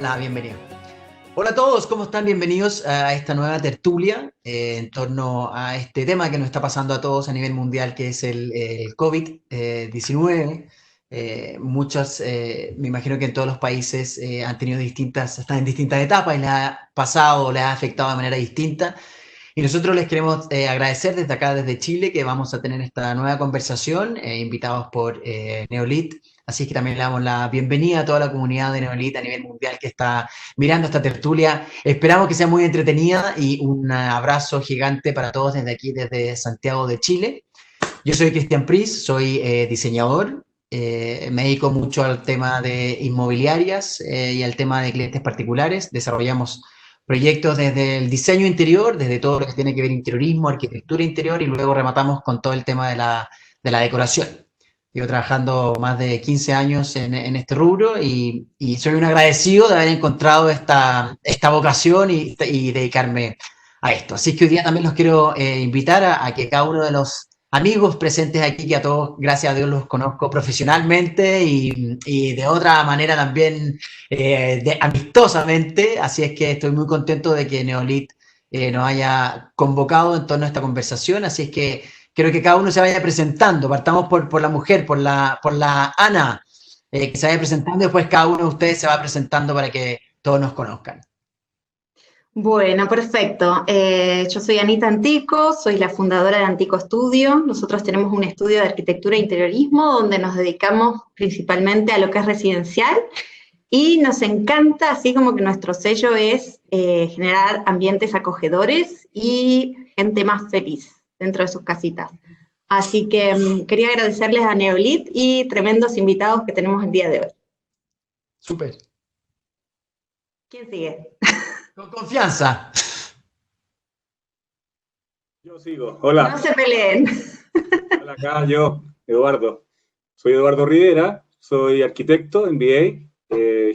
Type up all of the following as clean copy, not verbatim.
la bienvenida. Hola a todos, ¿cómo están? Bienvenidos a esta nueva tertulia en torno a este tema que nos está pasando a todos a nivel mundial, que es el COVID-19. Muchas, me imagino que en todos los países han tenido están en distintas etapas y les ha pasado, les ha afectado de manera distinta. Y nosotros les queremos agradecer desde acá, desde Chile, que vamos a tener esta nueva conversación, invitados por Neolit. Así que también le damos la bienvenida a toda la comunidad de Neolit a nivel mundial que está mirando esta tertulia. Esperamos que sea muy entretenida y un abrazo gigante para todos desde aquí, desde Santiago de Chile. Yo soy Cristian Pris, soy diseñador, me dedico mucho al tema de inmobiliarias y al tema de clientes particulares. Desarrollamos proyectos desde el diseño interior, desde todo lo que tiene que ver interiorismo, arquitectura interior y luego rematamos con todo el tema de la decoración. Llevo trabajando más de 15 años en este rubro y soy un agradecido de haber encontrado esta vocación y dedicarme a esto. Así que hoy día también los quiero invitar a que cada uno de los amigos presentes aquí, que a todos, gracias a Dios, los conozco profesionalmente y de otra manera también amistosamente, así es que estoy muy contento de que Neolit nos haya convocado en torno a esta conversación, así es que quiero que cada uno se vaya presentando, partamos por la mujer, por la Ana, que se vaya presentando, y después cada uno de ustedes se va presentando para que todos nos conozcan. Bueno, perfecto. Yo soy Anita Antico, soy la fundadora de Antico Estudio. Nosotros tenemos un estudio de arquitectura e interiorismo donde nos dedicamos principalmente a lo que es residencial y nos encanta, así como que nuestro sello es generar ambientes acogedores y gente más feliz dentro de sus casitas. Así que quería agradecerles a Neolit y tremendos invitados que tenemos el día de hoy. Súper. ¿Quién sigue? Con confianza. Yo sigo. No Hola. se peleen. Hola, acá yo, Eduardo. Soy Eduardo Rivera, soy arquitecto, MBA,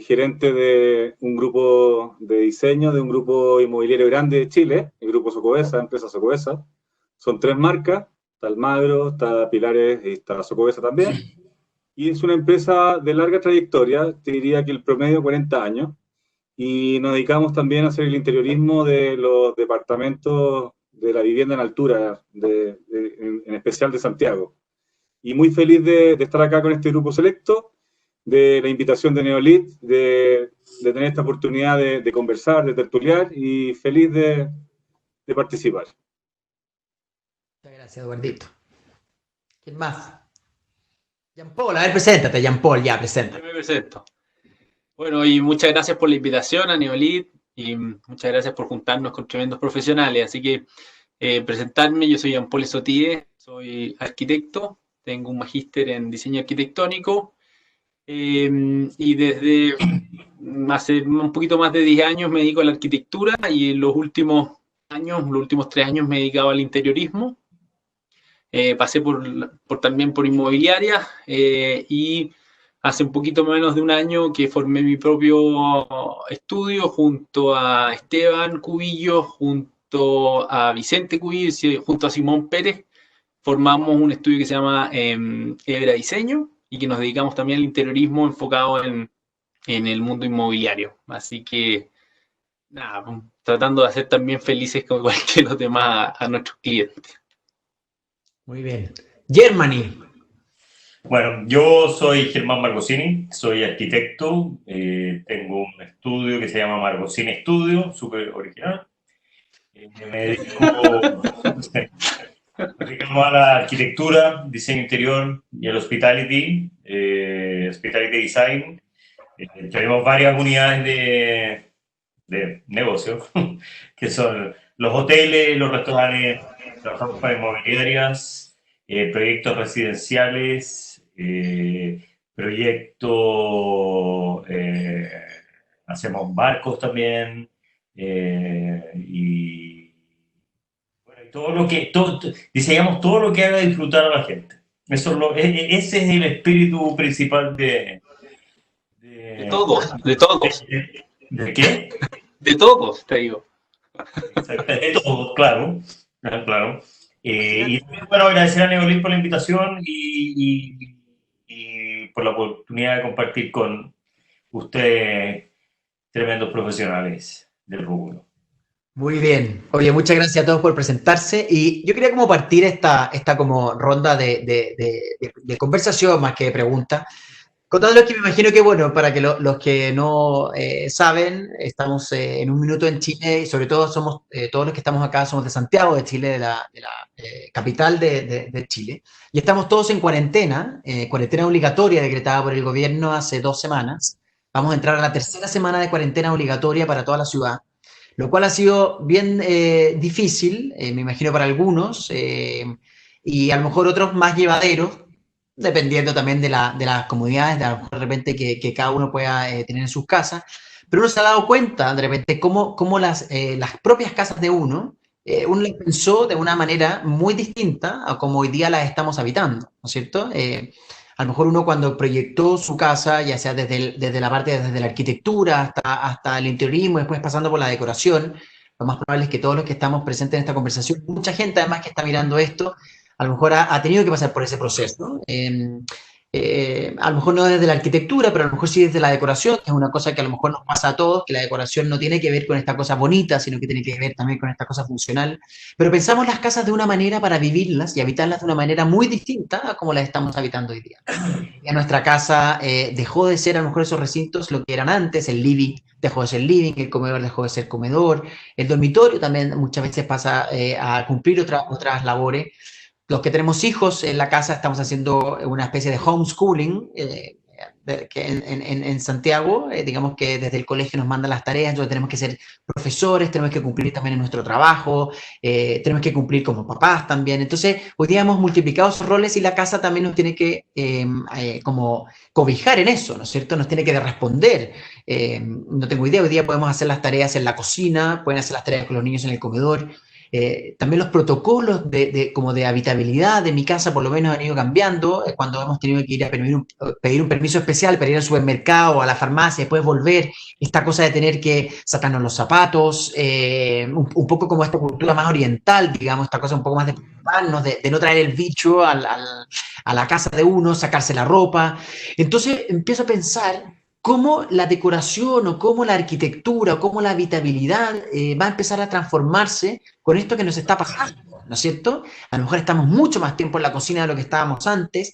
gerente de un grupo de diseño, de un grupo inmobiliario grande de Chile, el grupo Socobesa, empresa Socobesa. Son 3 marcas, está Almagro, está Pilares y está Socobesa también. Y es una empresa de larga trayectoria, te diría que el promedio 40 años. Y nos dedicamos también a hacer el interiorismo de los departamentos de la vivienda en altura, en especial de Santiago. Y muy feliz de estar acá con este grupo selecto, de la invitación de Neolit, de tener esta oportunidad de conversar, de tertuliar y feliz de participar. Muchas gracias, Eduardito. ¿Quién más? Jean Paul, a ver, preséntate, Jean Paul, ya, Yo preséntate. me presento. Bueno, y muchas gracias por la invitación a Neolit y muchas gracias por juntarnos con tremendos profesionales. Así que presentarme, yo soy Jean Paul Sotie, soy arquitecto, tengo un magíster en diseño arquitectónico y desde hace un poquito más de 10 años me dedico a la arquitectura y en los últimos años, los últimos 3 años me he dedicado al interiorismo. Pasé también por inmobiliaria y hace un poquito menos de un año que formé mi propio estudio junto a Esteban Cubillo, junto a Vicente Cubillo y junto a Simón Pérez. Formamos un estudio que se llama Ebra Diseño y que nos dedicamos también al interiorismo enfocado en el mundo inmobiliario. Así que, nada, tratando de hacer también felices como cualquier los demás a nuestros clientes. Muy bien. Germany. Bueno, yo soy Germán Margocini, soy arquitecto, tengo un estudio que se llama Margocini Studio, súper original. Me dedico a la arquitectura, diseño interior y el hospitality, hospitality design. Tenemos varias unidades de negocio, que son los hoteles, los restaurantes, trabajamos para inmobiliarias, proyectos residenciales, proyectos, hacemos barcos también, y bueno, diseñamos todo lo que haga disfrutar a la gente. Ese es el espíritu principal De todos, de todos. ¿De qué? De todos, te digo. De todos, claro. Claro. Y bueno, agradecer a Neolin por la invitación y por la oportunidad de compartir con ustedes tremendos profesionales del rubro. Muy bien. Oye, muchas gracias a todos por presentarse. Y yo quería como partir esta como ronda de conversación más que de preguntas. Contándoles que me imagino que, bueno, para que los que no saben, estamos en un minuto en Chile y sobre todo somos, todos los que estamos acá somos de Santiago, de Chile, de la capital de Chile. Y estamos todos en cuarentena, cuarentena obligatoria decretada por el gobierno hace 2 semanas. Vamos a entrar a la tercera semana de cuarentena obligatoria para toda la ciudad, lo cual ha sido bien difícil, me imagino para algunos, y a lo mejor otros más llevaderos, dependiendo también de las comodidades, de repente que cada uno pueda tener en sus casas. Pero uno se ha dado cuenta de repente cómo las propias casas de uno las pensó de una manera muy distinta a como hoy día las estamos habitando, ¿no es cierto? A lo mejor uno cuando proyectó su casa, ya sea desde la parte, desde la arquitectura hasta el interiorismo, después pasando por la decoración, lo más probable es que todos los que estamos presentes en esta conversación, mucha gente además que está mirando esto, a lo mejor ha tenido que pasar por ese proceso, ¿no? A lo mejor no desde la arquitectura, pero a lo mejor sí desde la decoración, que es una cosa que a lo mejor nos pasa a todos, que la decoración no tiene que ver con esta cosa bonita, sino que tiene que ver también con esta cosa funcional. Pero pensamos las casas de una manera para vivirlas y habitarlas de una manera muy distinta a como las estamos habitando hoy día. Ya nuestra casa dejó de ser a lo mejor esos recintos lo que eran antes, el living dejó de ser living, el comedor dejó de ser comedor, el dormitorio también muchas veces pasa a cumplir otras labores. Los que tenemos hijos en la casa estamos haciendo una especie de homeschooling, que en Santiago, digamos que desde el colegio nos mandan las tareas, entonces tenemos que ser profesores, tenemos que cumplir también en nuestro trabajo, tenemos que cumplir como papás también. Entonces, hoy día hemos multiplicado esos roles y la casa también nos tiene que como cobijar en eso, ¿no es cierto? Nos tiene que responder. No tengo idea, hoy día podemos hacer las tareas en la cocina, pueden hacer las tareas con los niños en el comedor. También los protocolos como de habitabilidad de mi casa por lo menos han ido cambiando, cuando hemos tenido que ir a pedir un permiso especial para ir al supermercado o a la farmacia, después volver, esta cosa de tener que sacarnos los zapatos, un poco como esta cultura más oriental, digamos, esta cosa un poco más de preocuparnos, de no traer el bicho a la casa de uno, sacarse la ropa. Entonces empiezo a pensar cómo la decoración o cómo la arquitectura o cómo la habitabilidad va a empezar a transformarse con esto que nos está pasando, ¿no es cierto? A lo mejor estamos mucho más tiempo en la cocina de lo que estábamos antes,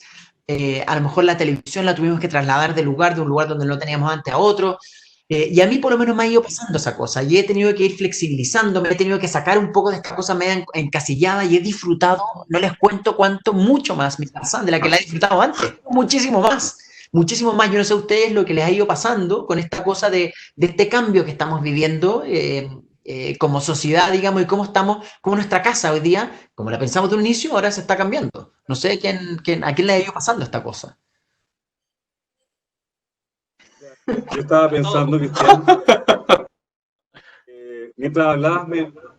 a lo mejor la televisión la tuvimos que trasladar de un lugar donde no lo teníamos antes a otro, y a mí por lo menos me ha ido pasando esa cosa, y he tenido que ir flexibilizando, me he tenido que sacar un poco de esta cosa media encasillada y he disfrutado, no les cuento cuánto, mucho más mi casa de la que la he disfrutado antes, muchísimo más. Muchísimo más. Yo no sé a ustedes lo que les ha ido pasando con esta cosa de este cambio que estamos viviendo como sociedad, digamos, y cómo nuestra casa hoy día, como la pensamos de un inicio, ahora se está cambiando. No sé a quién le ha ido pasando esta cosa. Yo estaba pensando, Cristian, mientras hablabas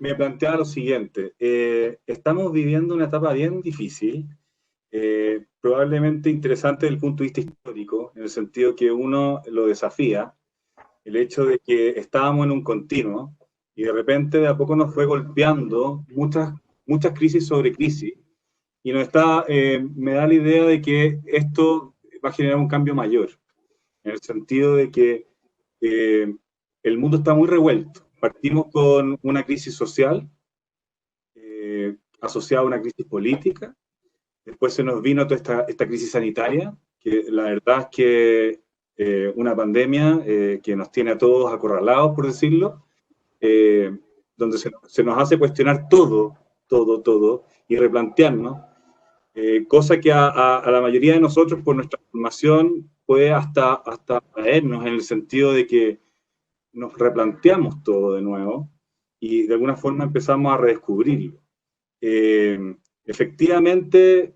me planteaba lo siguiente. Estamos viviendo una etapa bien difícil, probablemente interesante desde el punto de vista histórico, en el sentido que uno lo desafía, el hecho de que estábamos en un continuo y de repente de a poco nos fue golpeando muchas crisis sobre crisis y me da la idea de que esto va a generar un cambio mayor, en el sentido de que el mundo está muy revuelto. Partimos con una crisis social asociada a una crisis política. Después se nos vino toda esta crisis sanitaria, que la verdad es que una pandemia que nos tiene a todos acorralados, por decirlo, donde se nos hace cuestionar todo, y replantearnos, cosa que a la mayoría de nosotros, por nuestra formación, puede hasta traernos en el sentido de que nos replanteamos todo de nuevo y de alguna forma empezamos a redescubrirlo. Efectivamente,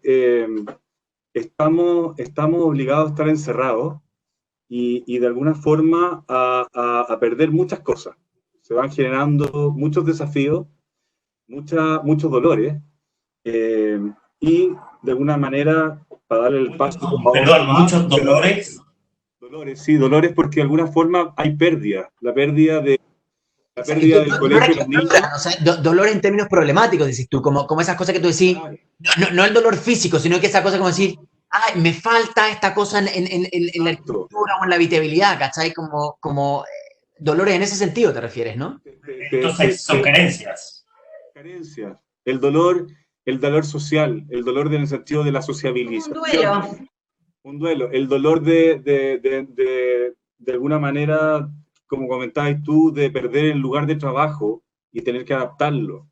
estamos obligados a estar encerrados y de alguna forma a perder muchas cosas. Se van generando muchos desafíos, muchos dolores, y de alguna manera, para darle el paso... Perdón, muchos dolores. Sí, dolores porque de alguna forma hay pérdida, la pérdida del colegio de los niños. O sea, dolor en términos problemáticos, decís tú, como esas cosas que tú decís, no el dolor físico, sino que esa cosa como decir, ay, me falta esta cosa en la arquitectura o en la habitabilidad, ¿cachai? Dolores en ese sentido te refieres, ¿no? Entonces son carencias. Carencias. El dolor social, el dolor en el sentido de la sociabilización. Un duelo. Un duelo. El dolor de alguna manera, como comentabas tú, de perder el lugar de trabajo y tener que adaptarlo.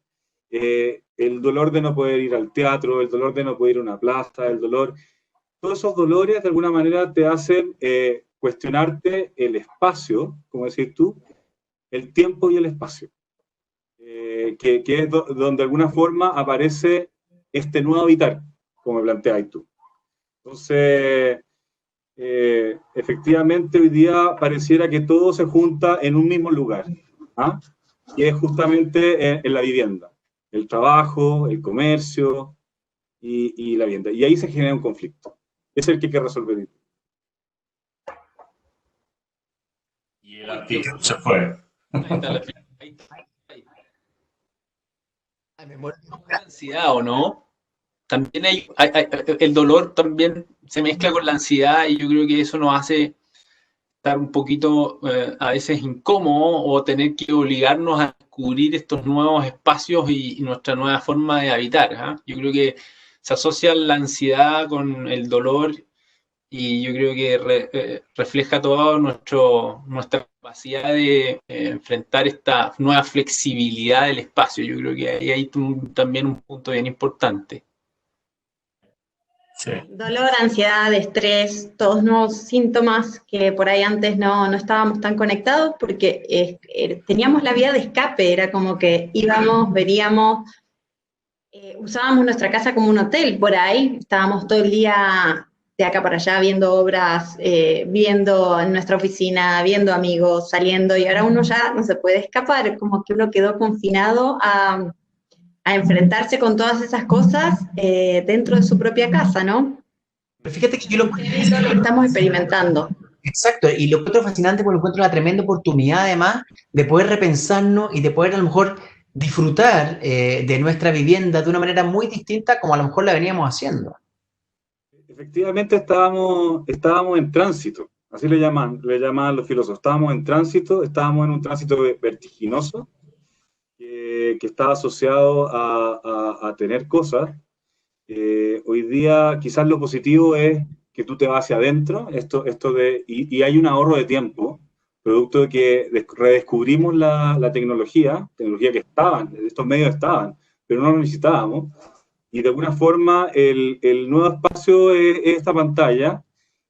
El dolor de no poder ir al teatro, el dolor de no poder ir a una plaza, el dolor. Todos esos dolores de alguna manera te hacen cuestionarte el espacio, como decís tú, el tiempo y el espacio. Que es donde de alguna forma aparece este nuevo habitar, como planteas tú. Entonces, efectivamente hoy día pareciera que todo se junta en un mismo lugar, ¿ah? Y es justamente en la vivienda, el trabajo, el comercio y la vivienda. Y ahí se genera un conflicto. Es el que hay que resolver. Y el actitud se fue. Ahí está la ansiedad, ¿o no? También el dolor también se mezcla con la ansiedad y yo creo que eso nos hace estar un poquito a veces incómodos o tener que obligarnos a descubrir estos nuevos espacios y nuestra nueva forma de habitar, ¿eh? Yo creo que se asocia la ansiedad con el dolor y yo creo que refleja toda nuestra capacidad de enfrentar esta nueva flexibilidad del espacio. Yo creo que ahí hay también un punto bien importante. Sí. Dolor, ansiedad, estrés, todos nuevos síntomas que por ahí antes no estábamos tan conectados porque teníamos la vía de escape, era como que íbamos, veníamos, usábamos nuestra casa como un hotel por ahí, estábamos todo el día de acá para allá viendo obras, viendo en nuestra oficina, viendo amigos, saliendo, y ahora uno ya no se puede escapar, como que uno quedó confinado a enfrentarse con todas esas cosas dentro de su propia casa, ¿no? Pero fíjate que yo lo estamos experimentando. Exacto, y lo encuentro fascinante porque lo encuentro una tremenda oportunidad además de poder repensarnos y de poder a lo mejor disfrutar de nuestra vivienda de una manera muy distinta como a lo mejor la veníamos haciendo. Efectivamente estábamos en tránsito, así le llaman los filósofos, estábamos en un tránsito vertiginoso que está asociado a tener cosas. Hoy día quizás lo positivo es que tú te vas hacia adentro, y hay un ahorro de tiempo, producto de que redescubrimos la tecnología que estos medios estaban, pero no lo necesitábamos. Y de alguna forma el nuevo espacio es esta pantalla,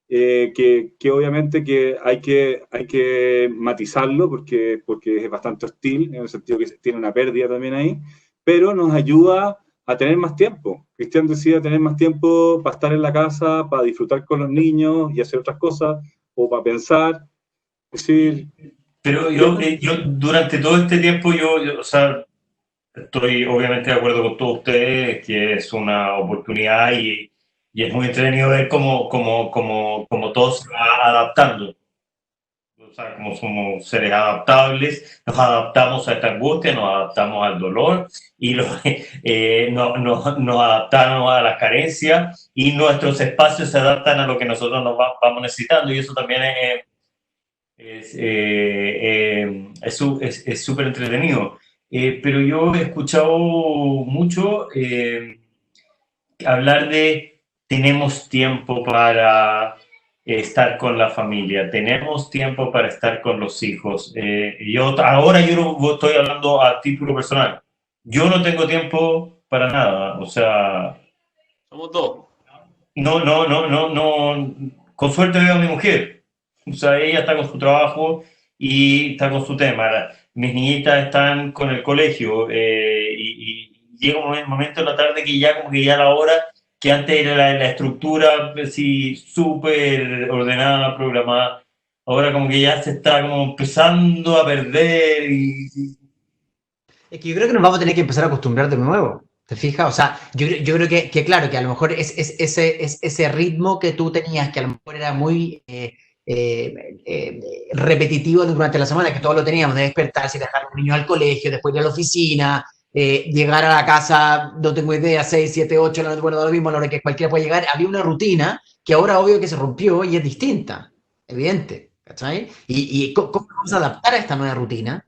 que obviamente que hay que matizarlo porque es bastante hostil, en el sentido que tiene una pérdida también ahí, pero nos ayuda a tener más tiempo. Cristian decía tener más tiempo para estar en la casa, para disfrutar con los niños y hacer otras cosas, o para pensar. Es decir, pero yo durante todo este tiempo, o sea, estoy obviamente de acuerdo con todos ustedes que es una oportunidad y es muy entretenido ver cómo todo se va adaptando. O sea, como somos seres adaptables, nos adaptamos a esta angustia, nos adaptamos al dolor y nos adaptamos a las carencias y nuestros espacios se adaptan a lo que nosotros nos vamos necesitando y eso también es súper entretenido. Pero yo he escuchado mucho hablar de tenemos tiempo para estar con la familia, tenemos tiempo para estar con los hijos. Ahora yo no estoy hablando a título personal. Yo no tengo tiempo para nada, o sea... Somos dos. No. Con suerte veo a mi mujer. O sea, ella está con su trabajo y está con su tema. Mis niñitas están con el colegio y llega un momento en la tarde que ya como que ya la hora que antes era la estructura así súper ordenada, programada, ahora como que ya se está como empezando a perder Es que yo creo que nos vamos a tener que empezar a acostumbrar de nuevo, ¿te fijas? O sea, yo creo que claro, que a lo mejor es ese ritmo que tú tenías, que a lo mejor era muy repetitivo durante la semana, que todos lo teníamos, de despertarse, dejar a los niños al colegio, después ir a la oficina, llegar a la casa, no tengo idea, 6, 7, 8, bueno, lo mismo, a la hora que cualquiera puede llegar, había una rutina que ahora obvio que se rompió y es distinta, evidente. ¿cachai? Y cómo vamos a adaptar a esta nueva rutina,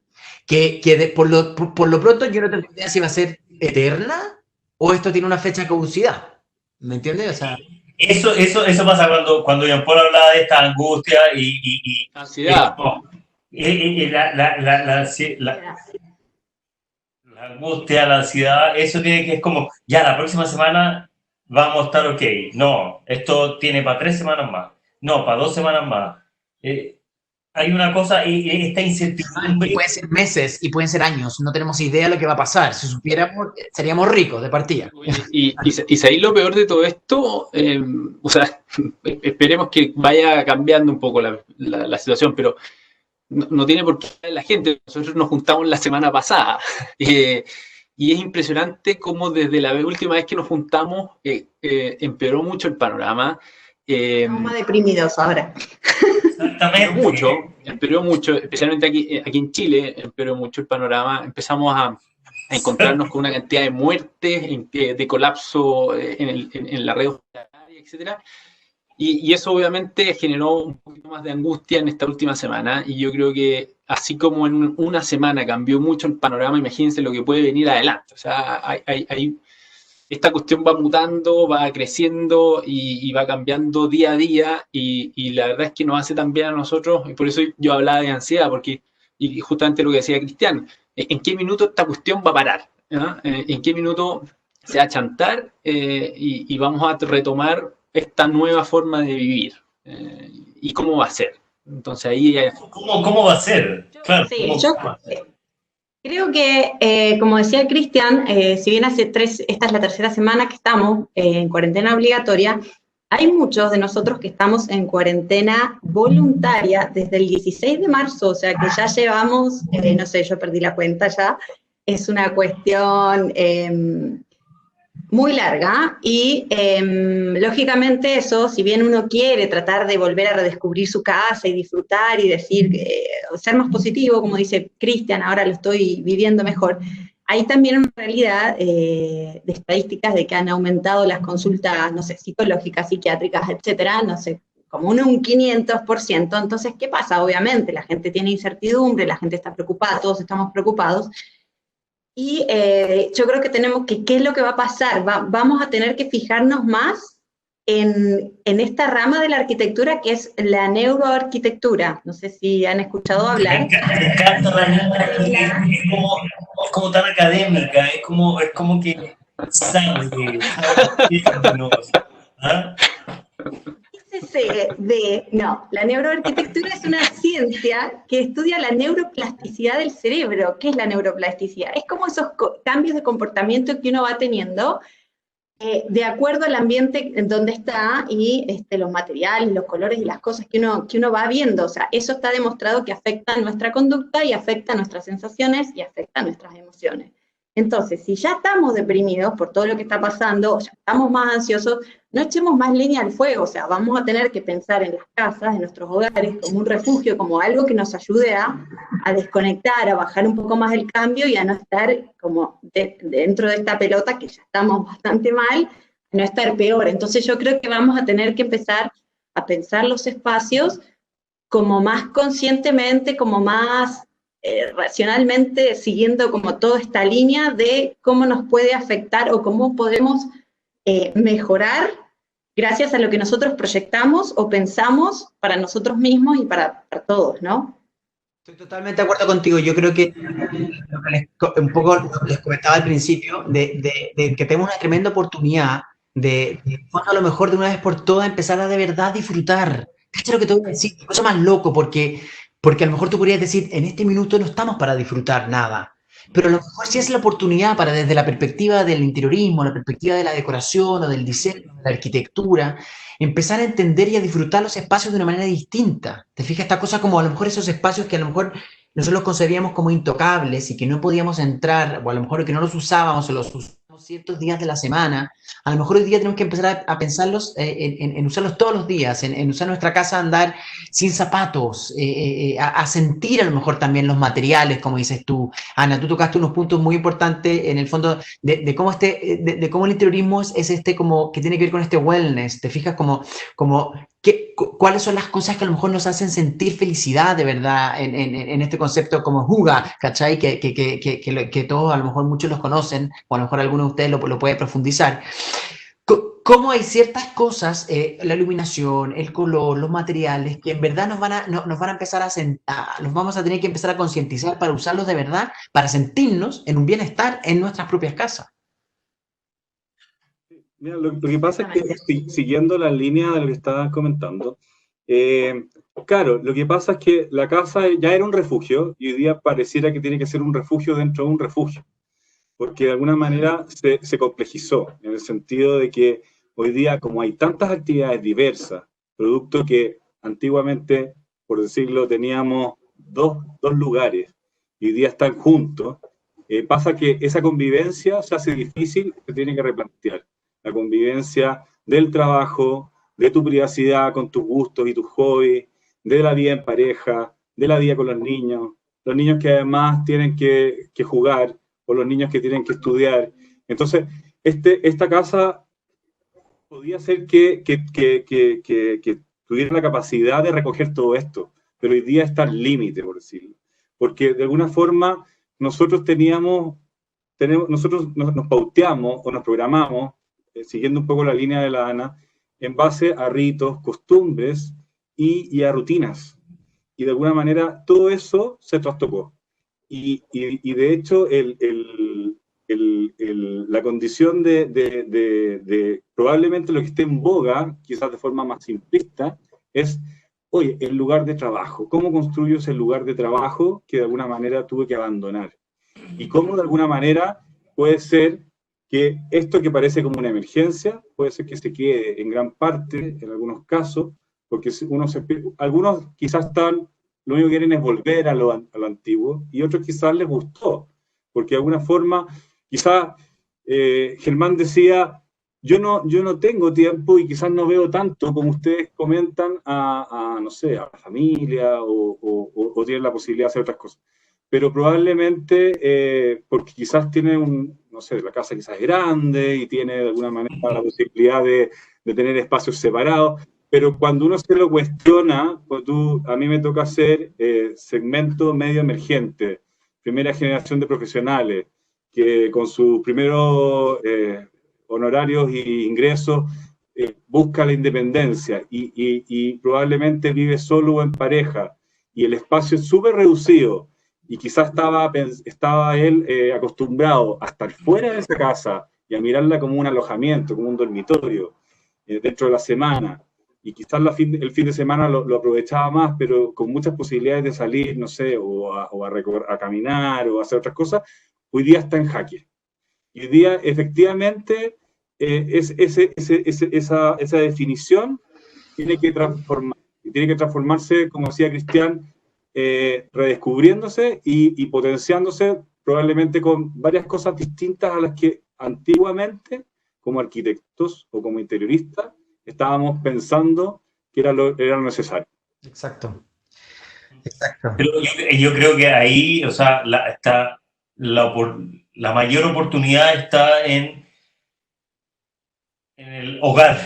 por lo pronto yo no tengo idea si va a ser eterna o esto tiene una fecha de caducidad, ¿me entiendes? O sea, Eso pasa cuando Jean Paul hablaba de esta angustia y Ansiedad. La angustia, la ansiedad, eso tiene que es como, ya la próxima semana vamos a estar ok. No, esto tiene para 3 semanas más. No, para 2 semanas más. Hay una cosa, y esta incertidumbre. Y pueden ser meses y pueden ser años, no tenemos idea de lo que va a pasar. Si supiéramos, seríamos ricos de partida. Y sabéis lo peor de todo esto, o sea, esperemos que vaya cambiando un poco la situación, pero no tiene por qué la gente. Nosotros nos juntamos la semana pasada y es impresionante cómo desde la última vez que nos juntamos empeoró mucho el panorama. Estamos más deprimidos ahora. Exactamente. Empeoró mucho, especialmente aquí en Chile, empeoró mucho el panorama. Empezamos a encontrarnos con una cantidad de muertes, de colapso en la red hospitalaria, etcétera. Y eso obviamente generó un poquito más de angustia en esta última semana, y yo creo que así como en una semana cambió mucho el panorama, imagínense lo que puede venir adelante. O sea, esta cuestión va mutando, va creciendo y va cambiando día a día, y la verdad es que nos hace tan bien a nosotros, y por eso yo hablaba de ansiedad, y justamente lo que decía Cristian, ¿en qué minuto esta cuestión va a parar? ¿En qué minuto se va a chantar y vamos a retomar esta nueva forma de vivir? ¿Y cómo va a ser? Entonces ahí... ¿Cómo va a ser? Claro, sí, yo creo que, como decía Cristian, si bien esta es la tercera semana que estamos en cuarentena obligatoria, hay muchos de nosotros que estamos en cuarentena voluntaria desde el 16 de marzo, o sea que ya llevamos, no sé, yo perdí la cuenta ya, es una cuestión muy larga, y lógicamente eso, si bien uno quiere tratar de volver a redescubrir su casa y disfrutar y decir, ser más positivo, como dice Cristian, ahora lo estoy viviendo mejor, hay también una realidad de estadísticas de que han aumentado las consultas, no sé, psicológicas, psiquiátricas, etcétera, no sé, como un 500%. Entonces, ¿qué pasa? Obviamente, la gente tiene incertidumbre, la gente está preocupada, todos estamos preocupados, y yo creo que tenemos que, ¿qué es lo que va a pasar? Vamos a tener que fijarnos más en esta rama de la arquitectura que es la neuroarquitectura. No sé si han escuchado hablar. Me encanta la neuroarquitectura, es como tan académica, es como que sabe, ¿ah? No, la neuroarquitectura es una ciencia que estudia la neuroplasticidad del cerebro. ¿Qué es la neuroplasticidad? Es como esos cambios de comportamiento que uno va teniendo de acuerdo al ambiente en donde está y los materiales, los colores y las cosas que uno va viendo. O sea, eso está demostrado que afecta nuestra conducta y afecta nuestras sensaciones y afecta nuestras emociones. Entonces, si ya estamos deprimidos por todo lo que está pasando, o ya estamos más ansiosos, no echemos más leña al fuego. O sea, vamos a tener que pensar en las casas, en nuestros hogares, como un refugio, como algo que nos ayude a desconectar, a bajar un poco más el cambio y a no estar como dentro de esta pelota que ya estamos bastante mal, a no estar peor. Entonces yo creo que vamos a tener que empezar a pensar los espacios como más conscientemente, como más racionalmente, siguiendo como toda esta línea de cómo nos puede afectar o cómo podemos mejorar gracias a lo que nosotros proyectamos o pensamos para nosotros mismos y para todos, ¿no? Estoy totalmente de acuerdo contigo. Yo creo que un poco les comentaba al principio de que tenemos una tremenda oportunidad de a lo mejor de una vez por todas empezar a de verdad disfrutar. ¿Cacha lo que te voy a decir? Cosa más loco, porque a lo mejor tú podrías decir, en este minuto no estamos para disfrutar nada, pero a lo mejor sí es la oportunidad para, desde la perspectiva del interiorismo, la perspectiva de la decoración o del diseño, de la arquitectura, empezar a entender y a disfrutar los espacios de una manera distinta. ¿Te fijas? Esta cosa como a lo mejor esos espacios que a lo mejor nosotros los concebíamos como intocables y que no podíamos entrar, o a lo mejor que no los usábamos o los usábamos ciertos días de la semana, a lo mejor hoy día tenemos que empezar a pensarlos, en usarlos todos los días, en usar nuestra casa, andar sin zapatos, a sentir a lo mejor también los materiales, como dices tú. Ana, tú tocaste unos puntos muy importantes en el fondo de cómo de cómo el interiorismo es como que tiene que ver con este wellness. Te fijas como ¿Cuáles son las cosas que a lo mejor nos hacen sentir felicidad de verdad en este concepto como Hygge, ¿cachai? Que todos, a lo mejor muchos los conocen, o a lo mejor alguno de ustedes lo puede profundizar. ¿Cómo hay ciertas cosas, la iluminación, el color, los materiales, que en verdad nos van a empezar los vamos a tener que empezar a concientizar para usarlos de verdad, para sentirnos en un bienestar en nuestras propias casas? Mira, lo que pasa es que, siguiendo la línea de lo que estabas comentando, claro, lo que pasa es que la casa ya era un refugio y hoy día pareciera que tiene que ser un refugio dentro de un refugio, porque de alguna manera se complejizó, en el sentido de que hoy día, como hay tantas actividades diversas, producto que antiguamente, por decirlo, teníamos dos lugares y hoy día están juntos, pasa que esa convivencia se hace difícil, se tiene que replantear. La convivencia del trabajo, de tu privacidad con tus gustos y tus hobbies, de la vida en pareja, de la vida con los niños que además tienen que jugar, o los niños que tienen que estudiar. Entonces, esta casa podía ser que tuviera la capacidad de recoger todo esto, pero hoy día está al límite, por decirlo. Porque de alguna forma nosotros nos pauteamos o nos programamos, siguiendo un poco la línea de la Ana, en base a ritos, costumbres y a rutinas. Y de alguna manera todo eso se trastocó. Y de hecho la condición de probablemente lo que esté en boga, quizás de forma más simplista, es, oye, el lugar de trabajo. ¿Cómo construyo ese lugar de trabajo que de alguna manera tuve que abandonar? Y cómo de alguna manera puede ser que esto que parece como una emergencia, puede ser que se quede en gran parte, en algunos casos, porque algunos quizás lo único que quieren es volver a lo antiguo, y otros quizás les gustó, porque de alguna forma, quizás Germán decía, yo no tengo tiempo y quizás no veo tanto como ustedes comentan no sé, a la familia o tienen la posibilidad de hacer otras cosas. Pero probablemente porque quizás tiene no sé, la casa quizás es grande y tiene de alguna manera la posibilidad de tener espacios separados, pero cuando uno se lo cuestiona, pues a mí me toca hacer segmento medio emergente, primera generación de profesionales, que con sus primeros honorarios e ingresos busca la independencia y probablemente vive solo o en pareja, y el espacio es súper reducido, y quizás estaba él acostumbrado a estar fuera de esa casa y a mirarla como un alojamiento, como un dormitorio, dentro de la semana, y quizás el fin de semana lo aprovechaba más, pero con muchas posibilidades de salir, no sé, a caminar o a hacer otras cosas, hoy día está en jaque. Y hoy día, efectivamente, esa definición tiene que transformarse, como decía Cristian, redescubriéndose y potenciándose probablemente con varias cosas distintas a las que antiguamente, como arquitectos o como interioristas, estábamos pensando que era lo necesario. Exacto. Pero yo creo que ahí, o sea, la mayor oportunidad está en el hogar,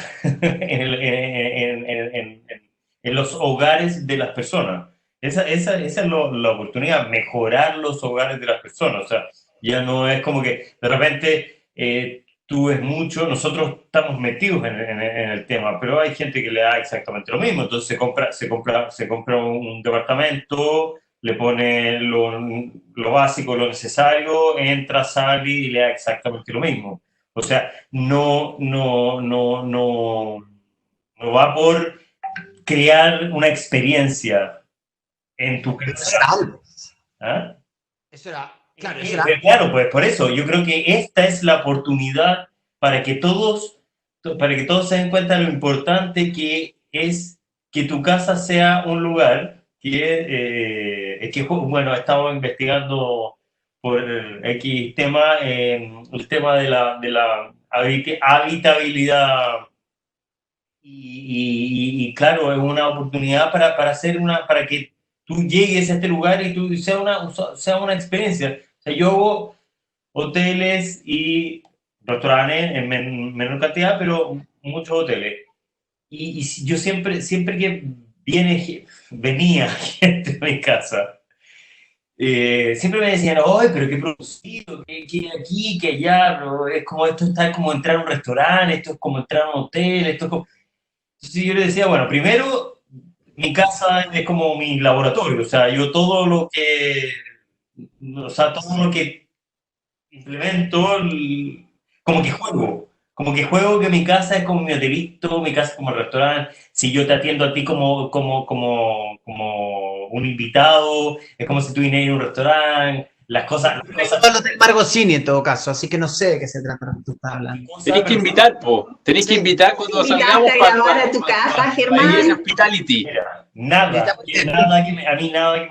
en los hogares de las personas. Esa es la oportunidad, mejorar los hogares de las personas. O sea, ya no es como que de repente tú ves mucho, nosotros estamos metidos en el tema, pero hay gente que le da exactamente lo mismo. Entonces se compra un departamento, le pone lo básico, lo necesario, entra, sale y le da exactamente lo mismo. O sea, no va por crear una experiencia en tu casa. ¿Ah? Eso era, claro, Claro, pues por eso yo creo que esta es la oportunidad para que todos se den cuenta de lo importante que es que tu casa sea un lugar que bueno, he estado investigando por X tema, el tema de la habitabilidad y claro, es una oportunidad para que tú llegues a este lugar y sea una experiencia. O sea, yo hago hoteles y restaurantes en menor cantidad, pero muchos hoteles. yo siempre que venía gente a mi casa, siempre me decían, ¡ay, pero qué producido! ¿Qué aquí, qué allá? Pero es como, esto está como entrar a un restaurante, esto es como entrar a un hotel, esto es como... Entonces yo le decía, bueno, primero, mi casa es como mi laboratorio, o sea, yo todo lo que implemento, como que juego que mi casa es como mi hotelito, mi casa es como el restaurante, si yo te atiendo a ti como un invitado, es como si tú vinieras a un restaurante, las cosas... Todo lo del Margocini en todo caso, así que no sé de qué se trata lo que tú estás hablando. Tenés que invitar, tenés que invitar cuando salgamos a grabar a tu casa, Germán. Hospitality. Mira, nada que me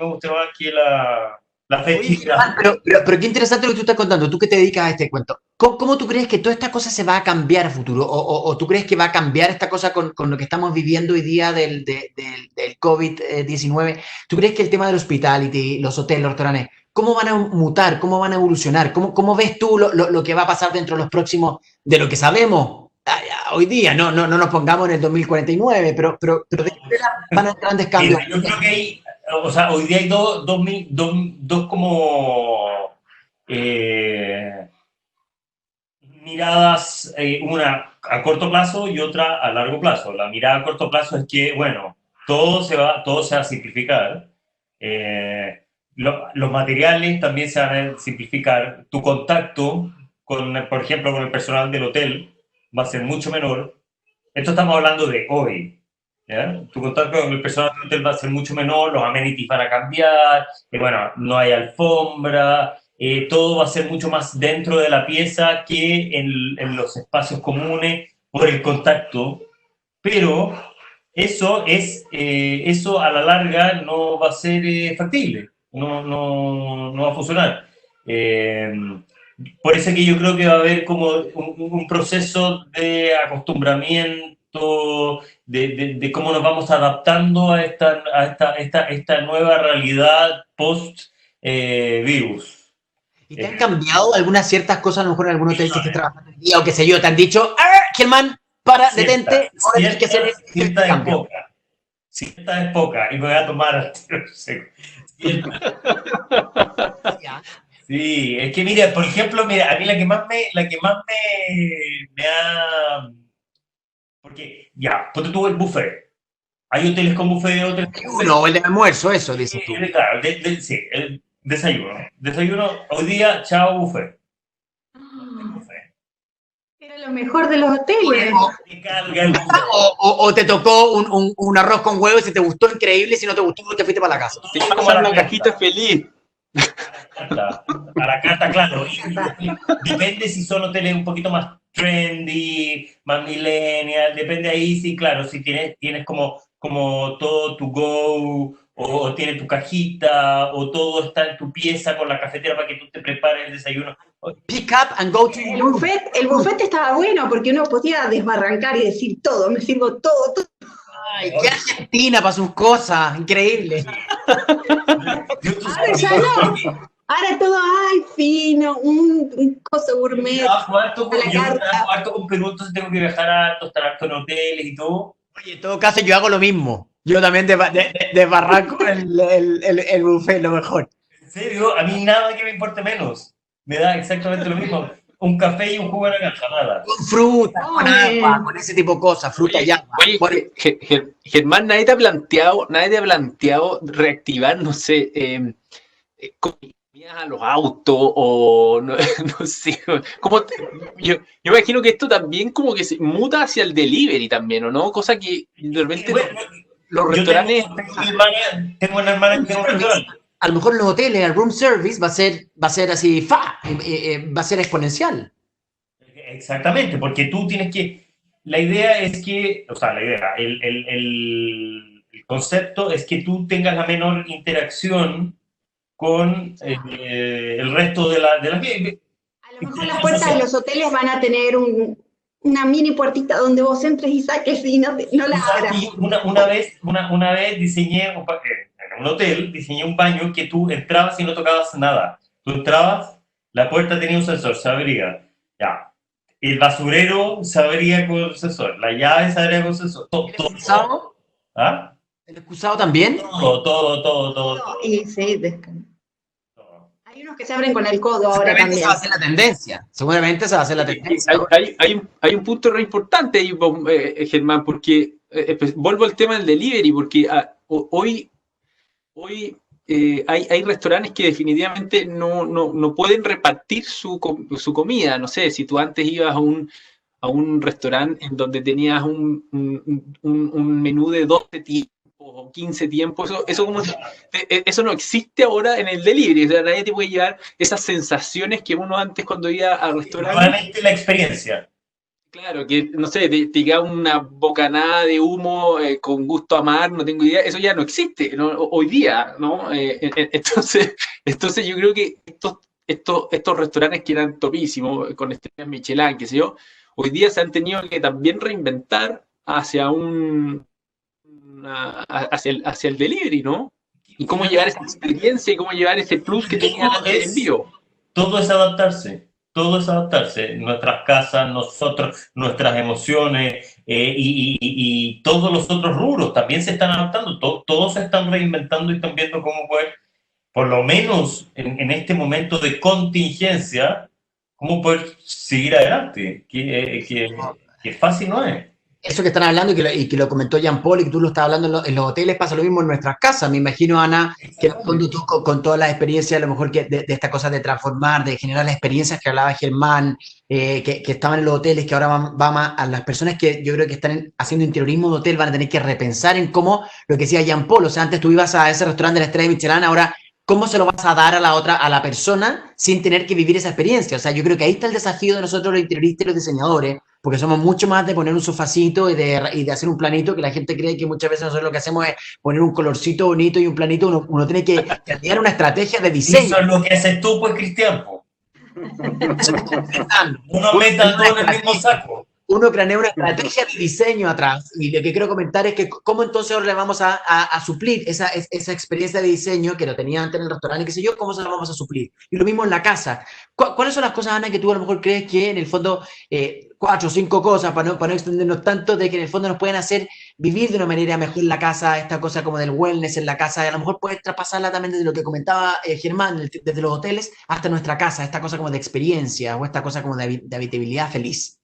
guste más que la festividad. Pero qué interesante lo que tú estás contando, tú que te dedicas a este cuento. ¿Cómo tú crees que toda esta cosa se va a cambiar a futuro? ¿O tú crees que va a cambiar esta cosa con lo que estamos viviendo hoy día del COVID-19? ¿Tú crees que el tema del hospitality, los hoteles, los restaurantes, cómo van a mutar, cómo van a evolucionar? ¿Cómo ves tú lo que va a pasar dentro de los próximos, de lo que sabemos hoy día? No nos pongamos en el 2049, pero ¿de qué manera van a haber grandes cambios? Yo creo que hay, o sea, hoy día hay dos como miradas, una a corto plazo y otra a largo plazo. La mirada a corto plazo es que, bueno, todo se va a simplificar. Los materiales también se van a simplificar. Tu contacto, por ejemplo, con el personal del hotel va a ser mucho menor. Esto estamos hablando de hoy. ¿Ya? Tu contacto con el personal del hotel va a ser mucho menor, los amenities van a cambiar, bueno, no hay alfombra, todo va a ser mucho más dentro de la pieza que en los espacios comunes por el contacto, pero eso a la larga no va a ser factible, no va a funcionar. Por eso que yo creo que va a haber como un proceso de acostumbramiento, de cómo nos vamos adaptando a esta nueva realidad post-virus. ¿Y te han cambiado algunas ciertas cosas, a lo mejor en algún hotel que estés trabajando el día o qué sé yo, te han dicho, Germán, detente, ahora tienes que hacer cierta es poca. Cierta es poca, y me voy a tomar Sí, es que mira, por ejemplo, a mí la que más me ha... Porque, ya, ponte tú el buffet. Hay hoteles con buffet, hoteles con buffet. No, el de almuerzo, eso, dices tú. Claro, sí, el desayuno. Desayuno, hoy día, chao, buffet. Era lo mejor de los hoteles. O te tocó un arroz con huevo y si te gustó, increíble, y si no te gustó, te fuiste para la casa. Te pasan la cajita feliz. A la carta, claro. Depende si son hoteles un poquito más trendy, más millennial, depende ahí, sí, claro, si tienes como todo to go, o tienes tu cajita, o todo está en tu pieza con la cafetera para que tú te prepares el desayuno. Pick up and go to el buffet estaba bueno porque uno podía desbarrancar y decir todo, me sirvo todo. Ay, qué Argentina para sus cosas, increíble. Ahora ya no. Ahora todo, fino, un coso gourmet. Yo trabajo harto con Perú, entonces tengo que viajar harto, estar harto en hoteles y todo. Oye, en todo caso yo hago lo mismo. Yo también desbarranco el buffet, lo mejor. ¿En serio? A mí nada que me importe menos. Me da exactamente lo mismo. Un café y un jugo de naranja, nada. Con fruta, con agua, con ese tipo de cosas, fruta y agua. Oye, Germán, nadie te ha planteado reactivar, no sé, a los autos o no sé, yo imagino que esto también como que se muta hacia el delivery también, ¿o no? Cosa que de repente los restaurantes... Tengo una hermana que tiene un restaurante. A lo mejor los hoteles, el room service va a ser así, va a ser exponencial. Exactamente, porque tú tienes que... La idea es que, o sea, el concepto es que tú tengas la menor interacción con el resto de la... A lo mejor las puertas de los hoteles van a tener una mini puertita donde vos entres y saques y no la abras. Una vez diseñé, en un hotel, diseñé un baño que tú entrabas y no tocabas nada. Tú entrabas, la puerta tenía un sensor, se abría. Ya. el basurero sabría con sensor, la llave sabría con sensor, ¿El excusado? ¿Ah? ¿El excusado también? Todo. Y sí, hay unos que se abren con el codo ahora Seguramente también. esa va a ser la tendencia. Seguramente esa va a ser la tendencia. Hay un punto re importante ahí, Germán, porque pues, vuelvo al tema del delivery, porque hoy hay restaurantes que definitivamente no pueden repartir su comida. No sé, si tú antes ibas a un restaurante en donde tenías un menú de 12 tiempos o 15 tiempos, eso no existe ahora en el delivery. O sea, nadie te puede llevar esas sensaciones que uno antes cuando iba al restaurante. Nuevamente la experiencia. Claro, que no sé, te queda una bocanada de humo con gusto a mar, no tengo idea, eso ya no existe, ¿no? Hoy día, ¿no? Entonces yo creo que estos restaurantes que eran topísimos, con estrellas Michelin, qué sé yo, hoy día se han tenido que también reinventar hacia hacia el delivery, ¿no? Y cómo llevar esa experiencia y cómo llevar ese plus que tenían antes en vivo. Todo es adaptarse. Todo es adaptarse. Nuestras casas, nosotros, nuestras emociones y todos los otros rubros también se están adaptando. Todos se están reinventando y están viendo cómo poder, por lo menos en este momento de contingencia, cómo poder seguir adelante. Que fácil no es. Eso que están hablando y que lo comentó Jean Paul y que tú lo estás hablando en los hoteles, pasa lo mismo en nuestras casas. Me imagino, Ana, que en el fondo tú con toda la experiencia, a lo mejor que de esta cosa de transformar, de generar las experiencias que hablaba Germán, que estaban en los hoteles, que ahora va más a las personas que yo creo que están haciendo interiorismo de hotel, van a tener que repensar en cómo, lo que decía Jean Paul, o sea, antes tú ibas a ese restaurante de la Estrella Michelin, ahora ¿cómo se lo vas a dar a la persona sin tener que vivir esa experiencia? O sea, yo creo que ahí está el desafío de nosotros los interioristas y los diseñadores, porque somos mucho más de poner un sofacito y de hacer un planito, que la gente cree que muchas veces nosotros lo que hacemos es poner un colorcito bonito y un planito. Uno tiene que crear una estrategia de diseño. Eso es lo que haces tú, pues, Cristian. Uno meta todo en el mismo saco. Uno cranea una estrategia de diseño atrás, y lo que quiero comentar es que cómo entonces ahora le vamos a suplir esa experiencia de diseño que lo tenía antes en el restaurante, qué sé yo, cómo se la vamos a suplir. Y lo mismo en la casa. ¿Cuáles son las cosas, Ana, que tú a lo mejor crees que en el fondo, 4 o 5 cosas, para no extendernos tanto, de que en el fondo nos pueden hacer vivir de una manera mejor la casa, esta cosa como del wellness en la casa, y a lo mejor puedes traspasarla también desde lo que comentaba Germán, desde los hoteles hasta nuestra casa, esta cosa como de experiencia, o esta cosa como de habitabilidad feliz?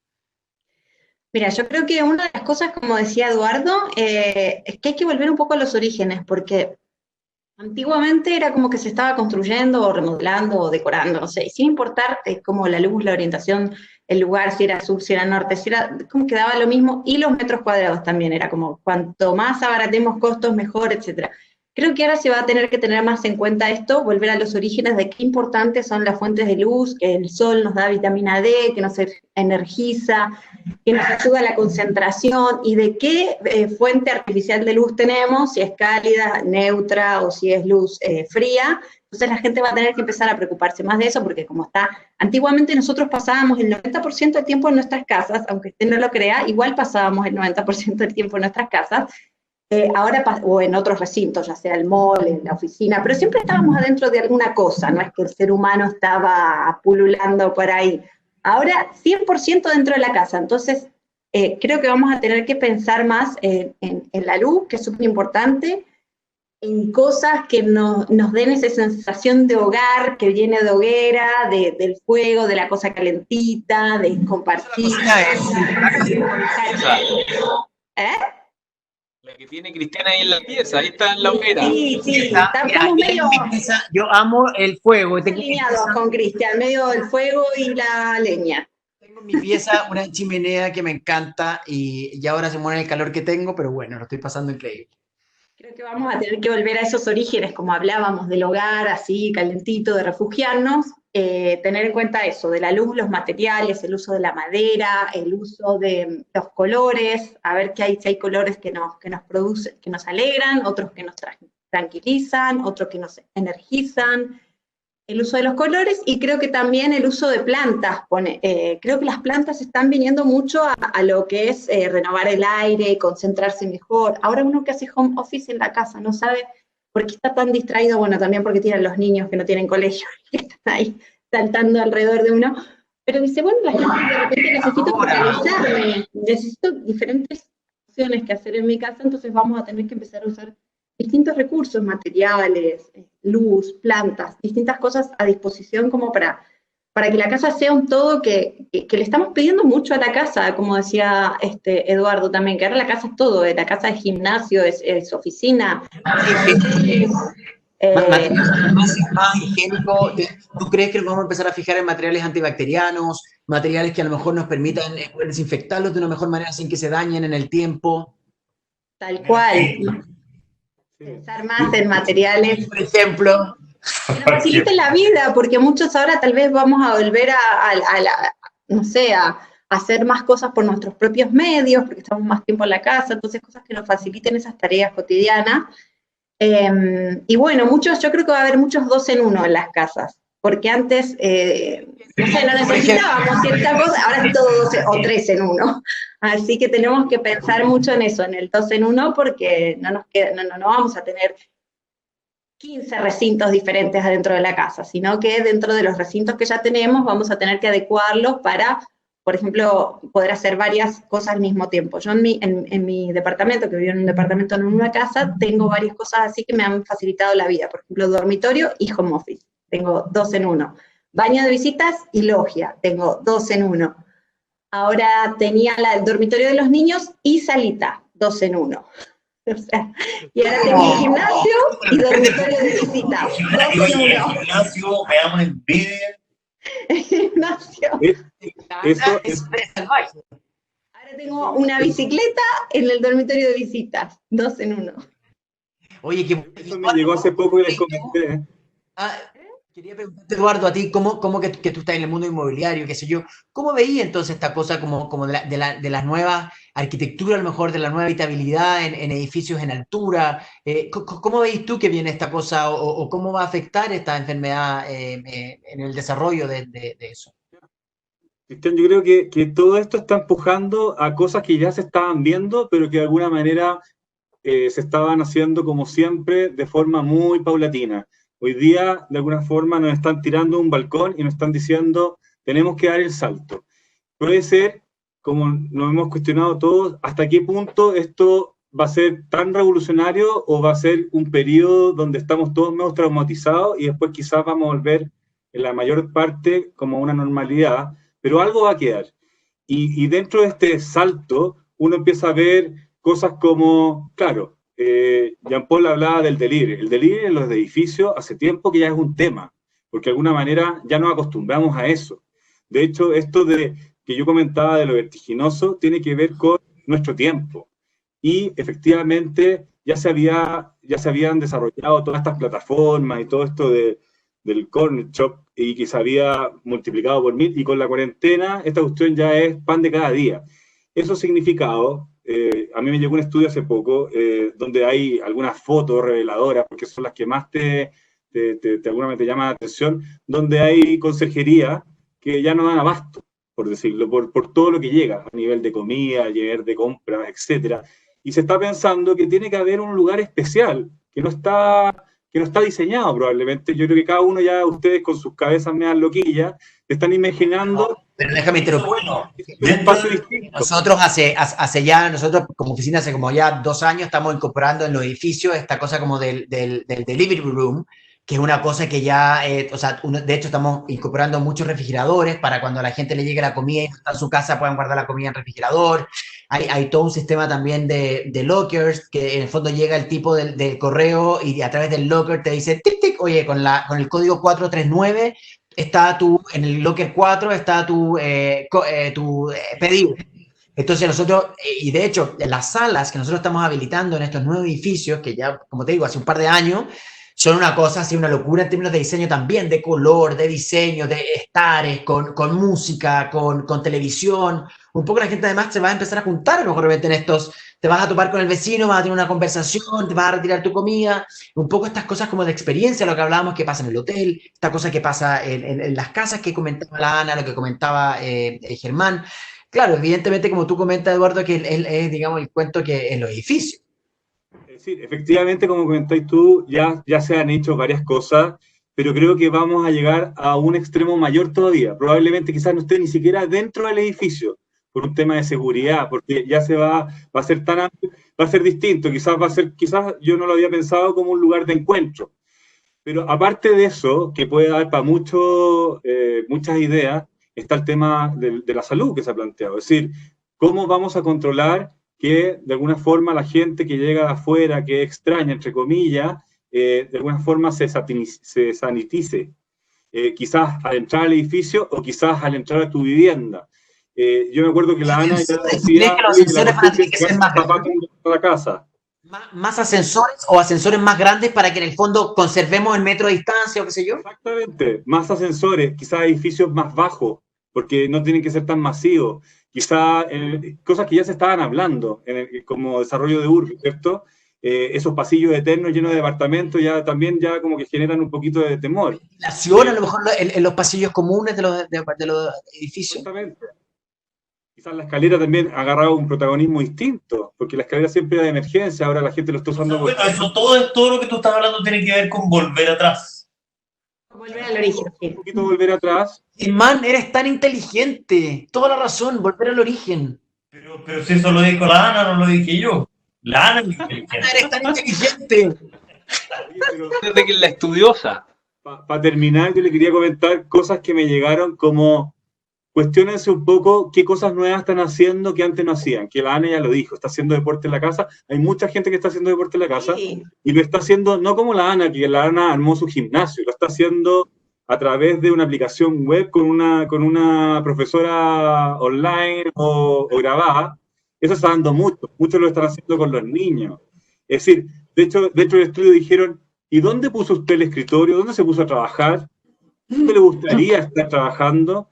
Mira, yo creo que una de las cosas, como decía Eduardo, es que hay que volver un poco a los orígenes, porque antiguamente era como que se estaba construyendo o remodelando o decorando, no sé, sin importar como la luz, la orientación, el lugar, si era sur, si era norte, si era, como que daba lo mismo, y los metros cuadrados también, era como cuanto más abaratemos costos, mejor, etcétera. Creo que ahora se va a tener que tener más en cuenta esto, volver a los orígenes de qué importantes son las fuentes de luz, que el sol nos da vitamina D, que nos energiza, que nos ayuda a la concentración, y de qué fuente artificial de luz tenemos, si es cálida, neutra, o si es luz fría. Entonces la gente va a tener que empezar a preocuparse más de eso, porque como está, antiguamente nosotros pasábamos el 90% del tiempo en nuestras casas, aunque usted no lo crea, igual pasábamos el 90% del tiempo en nuestras casas, ahora, o en otros recintos, ya sea el mall, en la oficina, pero siempre estábamos adentro de alguna cosa, no es que el ser humano estaba pululando por ahí. Ahora 100% dentro de la casa, entonces creo que vamos a tener que pensar más en la luz, que es súper importante, en cosas que nos den esa sensación de hogar, que viene de hoguera, del fuego, de la cosa calentita, de compartir. La que tiene Cristiana ahí en la pieza, ahí está en la hoguera. Sí, estamos medio yo amo el fuego. alineados con Cristian, medio del fuego y la leña. Tengo en mi pieza una chimenea que me encanta y ahora se muere el calor que tengo, pero bueno, lo estoy pasando increíble. Creo que vamos a tener que volver a esos orígenes, como hablábamos, del hogar, así, calentito, de refugiarnos, tener en cuenta eso, de la luz, los materiales, el uso de la madera, el uso de los colores, a ver si hay colores que nos producen, que nos alegran, otros que nos tranquilizan, otros que nos energizan, el uso de los colores, y creo que también el uso de plantas. Creo que las plantas están viniendo mucho a lo que es renovar el aire, concentrarse mejor. Ahora uno que hace home office en la casa no sabe por qué está tan distraído, bueno, también porque tienen los niños que no tienen colegio, que están ahí saltando alrededor de uno, Pero dice, bueno, la gente de repente necesito focalizarme, necesito diferentes acciones que hacer en mi casa, entonces vamos a tener que empezar a usar distintos recursos, materiales, luz, plantas, distintas cosas a disposición como para que la casa sea un todo que le estamos pidiendo mucho a la casa, como decía Eduardo también, que ahora la casa es todo, la casa es gimnasio, es oficina, más higiénico. ¿Tú crees que nos vamos a empezar a fijar en materiales antibacterianos, materiales que a lo mejor nos permitan poder desinfectarlos de una mejor manera sin que se dañen en el tiempo? Tal cual. Pensar más en materiales, por ejemplo, que nos faciliten la vida, porque muchos ahora tal vez vamos a volver no sé, a hacer más cosas por nuestros propios medios, porque estamos más tiempo en la casa, entonces cosas que nos faciliten esas tareas cotidianas. Y bueno, yo creo que va a haber muchos 2 en 1 en las casas, porque antes, no sé, no necesitábamos ciertas cosas, ahora es todo 2 o 3 en 1. Así que tenemos que pensar mucho en eso, en el 2 en 1, porque no vamos a tener 15 recintos diferentes adentro de la casa, sino que dentro de los recintos que ya tenemos vamos a tener que adecuarlos para, por ejemplo, poder hacer varias cosas al mismo tiempo. Yo en mi departamento, que vivo en un departamento, no en una casa, tengo varias cosas así que me han facilitado la vida. Por ejemplo, dormitorio y home office. Tengo 2 en 1. Baño de visitas y logia. Tengo 2 en 1. Ahora tenía el dormitorio de los niños y salita. 2 en 1. O sea, y ahora tengo gimnasio y dormitorio de visitas. 2 en 1. Gimnasio, me damos envidia. Gimnasio. Eso es. Ahora tengo una bicicleta en el dormitorio de visitas, 2 en 1. Oye, eso me llegó hace poco y les comenté. Quería preguntarte, Eduardo, a ti, ¿cómo que tú estás en el mundo inmobiliario, qué sé yo, ¿cómo veías entonces esta cosa como de la nueva arquitectura, a lo mejor de la nueva habitabilidad en edificios en altura? ¿Cómo veis tú que viene esta cosa o cómo va a afectar esta enfermedad en el desarrollo de eso? Cristian, yo creo que todo esto está empujando a cosas que ya se estaban viendo, pero que de alguna manera se estaban haciendo como siempre de forma muy paulatina. Hoy día, de alguna forma, nos están tirando un balcón y nos están diciendo, tenemos que dar el salto. Puede ser, como nos hemos cuestionado todos, hasta qué punto esto va a ser tan revolucionario o va a ser un periodo donde estamos todos menos traumatizados y después quizás vamos a volver en la mayor parte como una normalidad, pero algo va a quedar. Y dentro de este salto, uno empieza a ver cosas como, claro, Jean-Paul hablaba del delivery. El delivery en los edificios hace tiempo que ya es un tema, porque de alguna manera ya nos acostumbramos a eso. De hecho, esto que yo comentaba de lo vertiginoso tiene que ver con nuestro tiempo. Y efectivamente ya se habían desarrollado todas estas plataformas y todo esto del corner shop y que se había multiplicado por 1000 y con la cuarentena esta cuestión ya es pan de cada día. Eso ha significado, a mí me llegó un estudio hace poco donde hay algunas fotos reveladoras, porque son las que más alguna vez te llaman la atención, donde hay conserjería que ya no dan abasto, por decirlo, por todo lo que llega a nivel de comida, a nivel de compras, etcétera. Y se está pensando que tiene que haber un lugar especial que no está diseñado probablemente. Yo creo que cada uno ya, ustedes con sus cabezas meas loquillas, están imaginando. Pero déjame interrumpir. Bueno, un espacio distinto. Nosotros como oficina hace como ya 2 años estamos incorporando en los edificios esta cosa como del delivery room, que es una cosa que ya, de hecho estamos incorporando muchos refrigeradores para cuando a la gente le llegue la comida y no está en su casa puedan guardar la comida en el refrigerador. Hay todo un sistema también de lockers, que en el fondo llega el tipo de correo y a través del locker te dice, tic, tic, oye, con el código 439 está en el locker 4 está tu pedido. Entonces nosotros, y de hecho, las salas que nosotros estamos habilitando en estos nuevos edificios, que ya, como te digo, hace un par de años, son una cosa así, una locura en términos de diseño también, de color, de diseño, de estares, con música, con televisión. Un poco la gente además se va a empezar a juntar, a lo mejor en estos, te vas a topar con el vecino, vas a tener una conversación, te vas a retirar tu comida, un poco estas cosas como de experiencia, lo que hablábamos que pasa en el hotel, esta cosa que pasa en las casas que comentaba la Ana, lo que comentaba Germán. Claro, evidentemente, como tú comentas, Eduardo, que es, digamos, el cuento que en los edificios. Es decir, efectivamente, como comentáis tú, ya se han hecho varias cosas, pero creo que vamos a llegar a un extremo mayor todavía. Probablemente quizás no esté ni siquiera dentro del edificio, por un tema de seguridad, porque ya va a ser tan amplio, va a ser distinto, quizás yo no lo había pensado como un lugar de encuentro. Pero aparte de eso, que puede dar para muchas ideas, está el tema de la salud que se ha planteado. Es decir, ¿cómo vamos a controlar que de alguna forma la gente que llega de afuera, que es extraña, entre comillas, de alguna forma se sanitice? Quizás al entrar al edificio o quizás al entrar a tu vivienda. Yo me acuerdo que la Ana ya decía que los ascensores van a tener que ser más grandes a la casa. ¿Más ascensores o ascensores más grandes para que en el fondo conservemos el metro de distancia o qué sé yo? Exactamente, más ascensores, quizás edificios más bajos, porque no tienen que ser tan masivos. Quizás cosas que ya se estaban hablando como desarrollo de urbe, ¿cierto? Esos pasillos eternos llenos de departamentos también como que generan un poquito de temor. A lo mejor en los pasillos comunes de los edificios. Exactamente. Quizás la escalera también ha agarrado un protagonismo distinto, porque la escalera siempre era de emergencia, ahora la gente lo está usando. Bueno, todo lo que tú estás hablando tiene que ver con volver atrás. Volver al origen. Un poquito volver atrás. Man, eres tan inteligente. Toda la razón, volver al origen. Pero si eso lo dijo la Ana, no lo dije yo. La Ana es inteligente. Eres tan inteligente. Desde que es la estudiosa. Para terminar, yo le quería comentar cosas que me llegaron como... Cuestiónense un poco qué cosas nuevas están haciendo que antes no hacían, que la Ana ya lo dijo, está haciendo deporte en la casa, hay mucha gente que está haciendo deporte en la casa, Sí. Y lo está haciendo no como la Ana, que la Ana armó su gimnasio, lo está haciendo a través de una aplicación web con una profesora online o grabada. Eso está dando muchos lo están haciendo con los niños. Es decir, de hecho del estudio dijeron, ¿y dónde puso usted el escritorio? ¿Dónde se puso a trabajar? ¿Dónde le gustaría estar trabajando?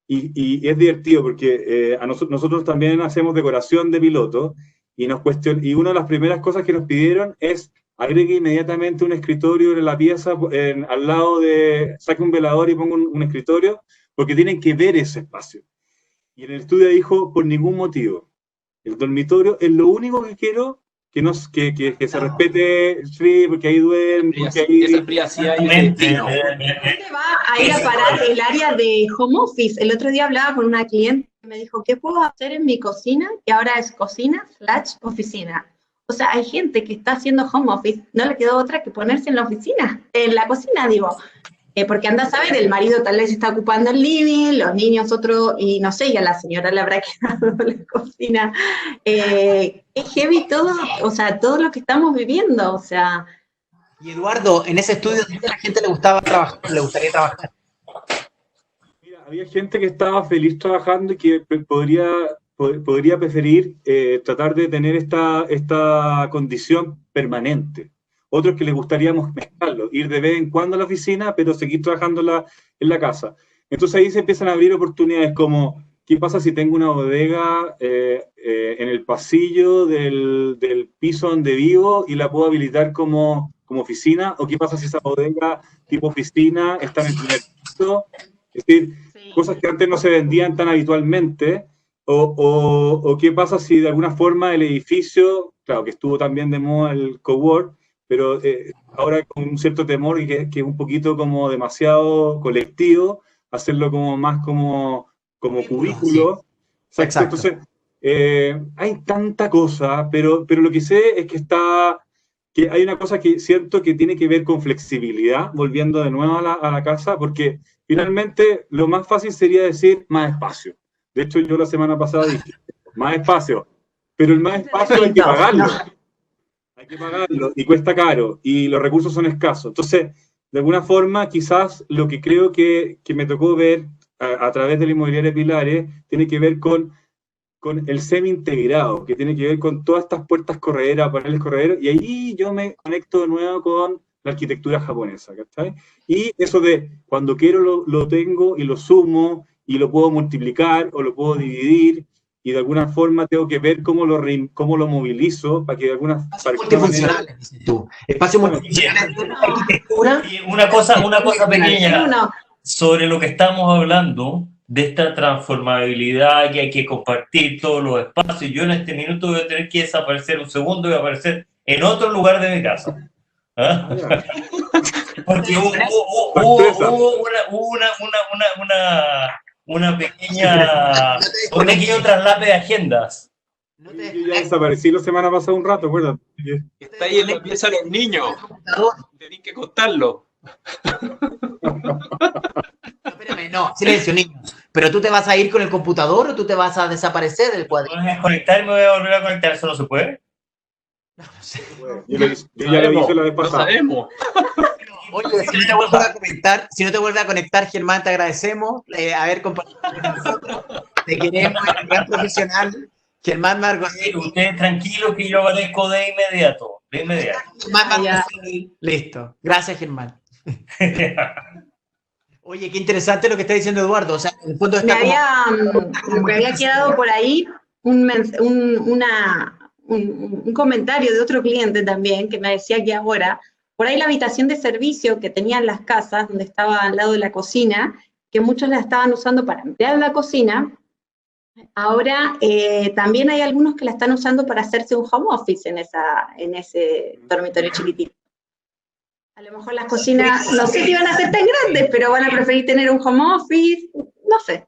Y es divertido porque nosotros también hacemos decoración de piloto y una de las primeras cosas que nos pidieron es agregue inmediatamente un escritorio en la pieza, al lado saque un velador y ponga un escritorio, porque tienen que ver ese espacio. Y en el estudio dijo, por ningún motivo. El dormitorio es lo único que quiero que se respete, sí, porque ahí duermen, porque ahí... Esa privacidad y ese destino. ¿Dónde va a ir a parar el área de home office? El otro día hablaba con una cliente que me dijo, ¿qué puedo hacer en mi cocina? Que ahora es cocina/oficina. O sea, hay gente que está haciendo home office, no le quedó otra que ponerse en la oficina, en la cocina, digo. Porque anda a saber, el marido tal vez está ocupando el living, los niños otro, y no sé, y a la señora le habrá quedado la cocina. Es heavy todo, o sea, todo lo que estamos viviendo, o sea. Y Eduardo, en ese estudio, ¿dónde a la gente le gustaría trabajar? Mira, había gente que estaba feliz trabajando y que podría preferir tratar de tener esta condición permanente. Otros que les gustaría mezclarlo, ir de vez en cuando a la oficina, pero seguir trabajando en la casa. Entonces ahí se empiezan a abrir oportunidades como, ¿qué pasa si tengo una bodega en el pasillo del piso donde vivo y la puedo habilitar como oficina? ¿O qué pasa si esa bodega tipo oficina está en el primer piso? Es decir, sí, cosas que antes no se vendían tan habitualmente. O qué pasa si de alguna forma el edificio, claro que estuvo también de moda el cowork, pero ahora con un cierto temor y que es un poquito como demasiado colectivo, hacerlo como más como cubículo. Sí. Exacto. Entonces, hay tanta cosa, pero lo que sé es que hay una cosa que siento que tiene que ver con flexibilidad, volviendo de nuevo a la casa, porque finalmente lo más fácil sería decir más espacio. De hecho, yo la semana pasada dije, más espacio, pero el más espacio hay que pagarlo. Hay que pagarlo y cuesta caro y los recursos son escasos. Entonces, de alguna forma, quizás lo que creo que me tocó ver a través de la inmobiliaria Pilares tiene que ver con el semi-integrado, que tiene que ver con todas estas puertas correderas, paneles correderos, y ahí yo me conecto de nuevo con la arquitectura japonesa, ¿cachai? Y eso de cuando quiero lo tengo y lo sumo y lo puedo multiplicar o lo puedo dividir, y de alguna forma tengo que ver cómo lo movilizo para que de alguna multifuncional, dices tú. Espacio multifuncional de arquitectura. Y una cosa pequeña sobre lo que estamos hablando, de esta transformabilidad que hay que compartir todos los espacios. Yo en este minuto voy a tener que desaparecer un segundo y voy a aparecer en otro lugar de mi casa. ¿Ah? Porque Sorpresa. hubo una pequeña, un pequeño traslape de agendas. No Yo te ya desconectes. desaparecí la semana pasada un rato, acuérdate. Está ahí en la pieza de los niños. Tenés que contarlo. No, espérame, no, silencio, niños. ¿Pero tú te vas a ir con el computador o tú te vas a desaparecer del Me cuadro? voy a desconectar y me voy a volver a conectar, ¿eso no se puede? No sé. Yo ya lo hice la vez Lo pasada. sabemos. Oye, si no te vuelves a conectar, Germán, te agradecemos haber compartido con nosotros. Te queremos, eres un gran profesional. Germán Margolini. Ustedes tranquilos que yo aparezco de inmediato, de inmediato. Germán Ya. Margolini. Listo. Gracias, Germán. Oye, qué interesante lo que está diciendo Eduardo. O sea, en el fondo Me está me había quedado por ahí un comentario de otro cliente también que me decía que ahora, por ahí la habitación de servicio que tenían las casas, donde estaba al lado de la cocina, que muchos la estaban usando para emplear la cocina, ahora también hay algunos que la están usando para hacerse un home office en ese dormitorio chiquitito. A lo mejor las cocinas, no sé si van a ser tan grandes, pero van a preferir tener un home office, no sé.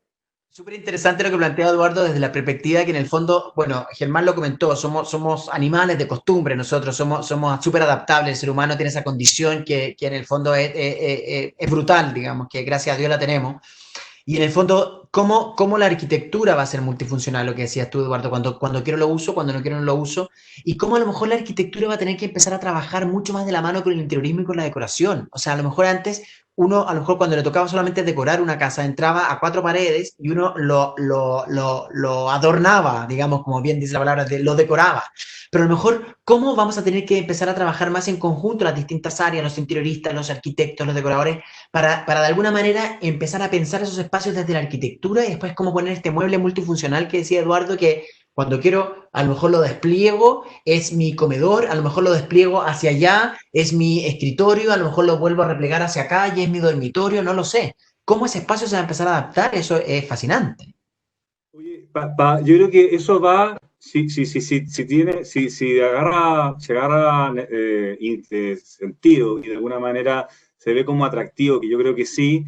súper interesante lo que plantea Eduardo desde la perspectiva que en el fondo, bueno, Germán lo comentó, somos animales de costumbre, nosotros somos súper adaptables, el ser humano tiene esa condición que en el fondo es brutal, digamos, que gracias a Dios la tenemos. Y en el fondo, ¿cómo la arquitectura va a ser multifuncional? Lo que decías tú, Eduardo, cuando quiero lo uso, cuando no quiero no lo uso. Y cómo a lo mejor la arquitectura va a tener que empezar a trabajar mucho más de la mano con el interiorismo y con la decoración. O sea, a lo mejor antes, uno, a lo mejor cuando le tocaba solamente decorar una casa, entraba a 4 paredes y uno lo adornaba, digamos, como bien dice la palabra, lo decoraba. Pero a lo mejor, ¿cómo vamos a tener que empezar a trabajar más en conjunto las distintas áreas, los interioristas, los arquitectos, los decoradores, para de alguna manera empezar a pensar esos espacios desde la arquitectura y después cómo poner este mueble multifuncional que decía Eduardo, que cuando quiero, a lo mejor lo despliego, es mi comedor, a lo mejor lo despliego hacia allá, es mi escritorio, a lo mejor lo vuelvo a replegar hacia acá y es mi dormitorio, no lo sé. ¿Cómo ese espacio se va a empezar a adaptar? Eso es fascinante. Oye, yo creo que eso va, si agarra sentido y de alguna manera se ve como atractivo, que yo creo que sí,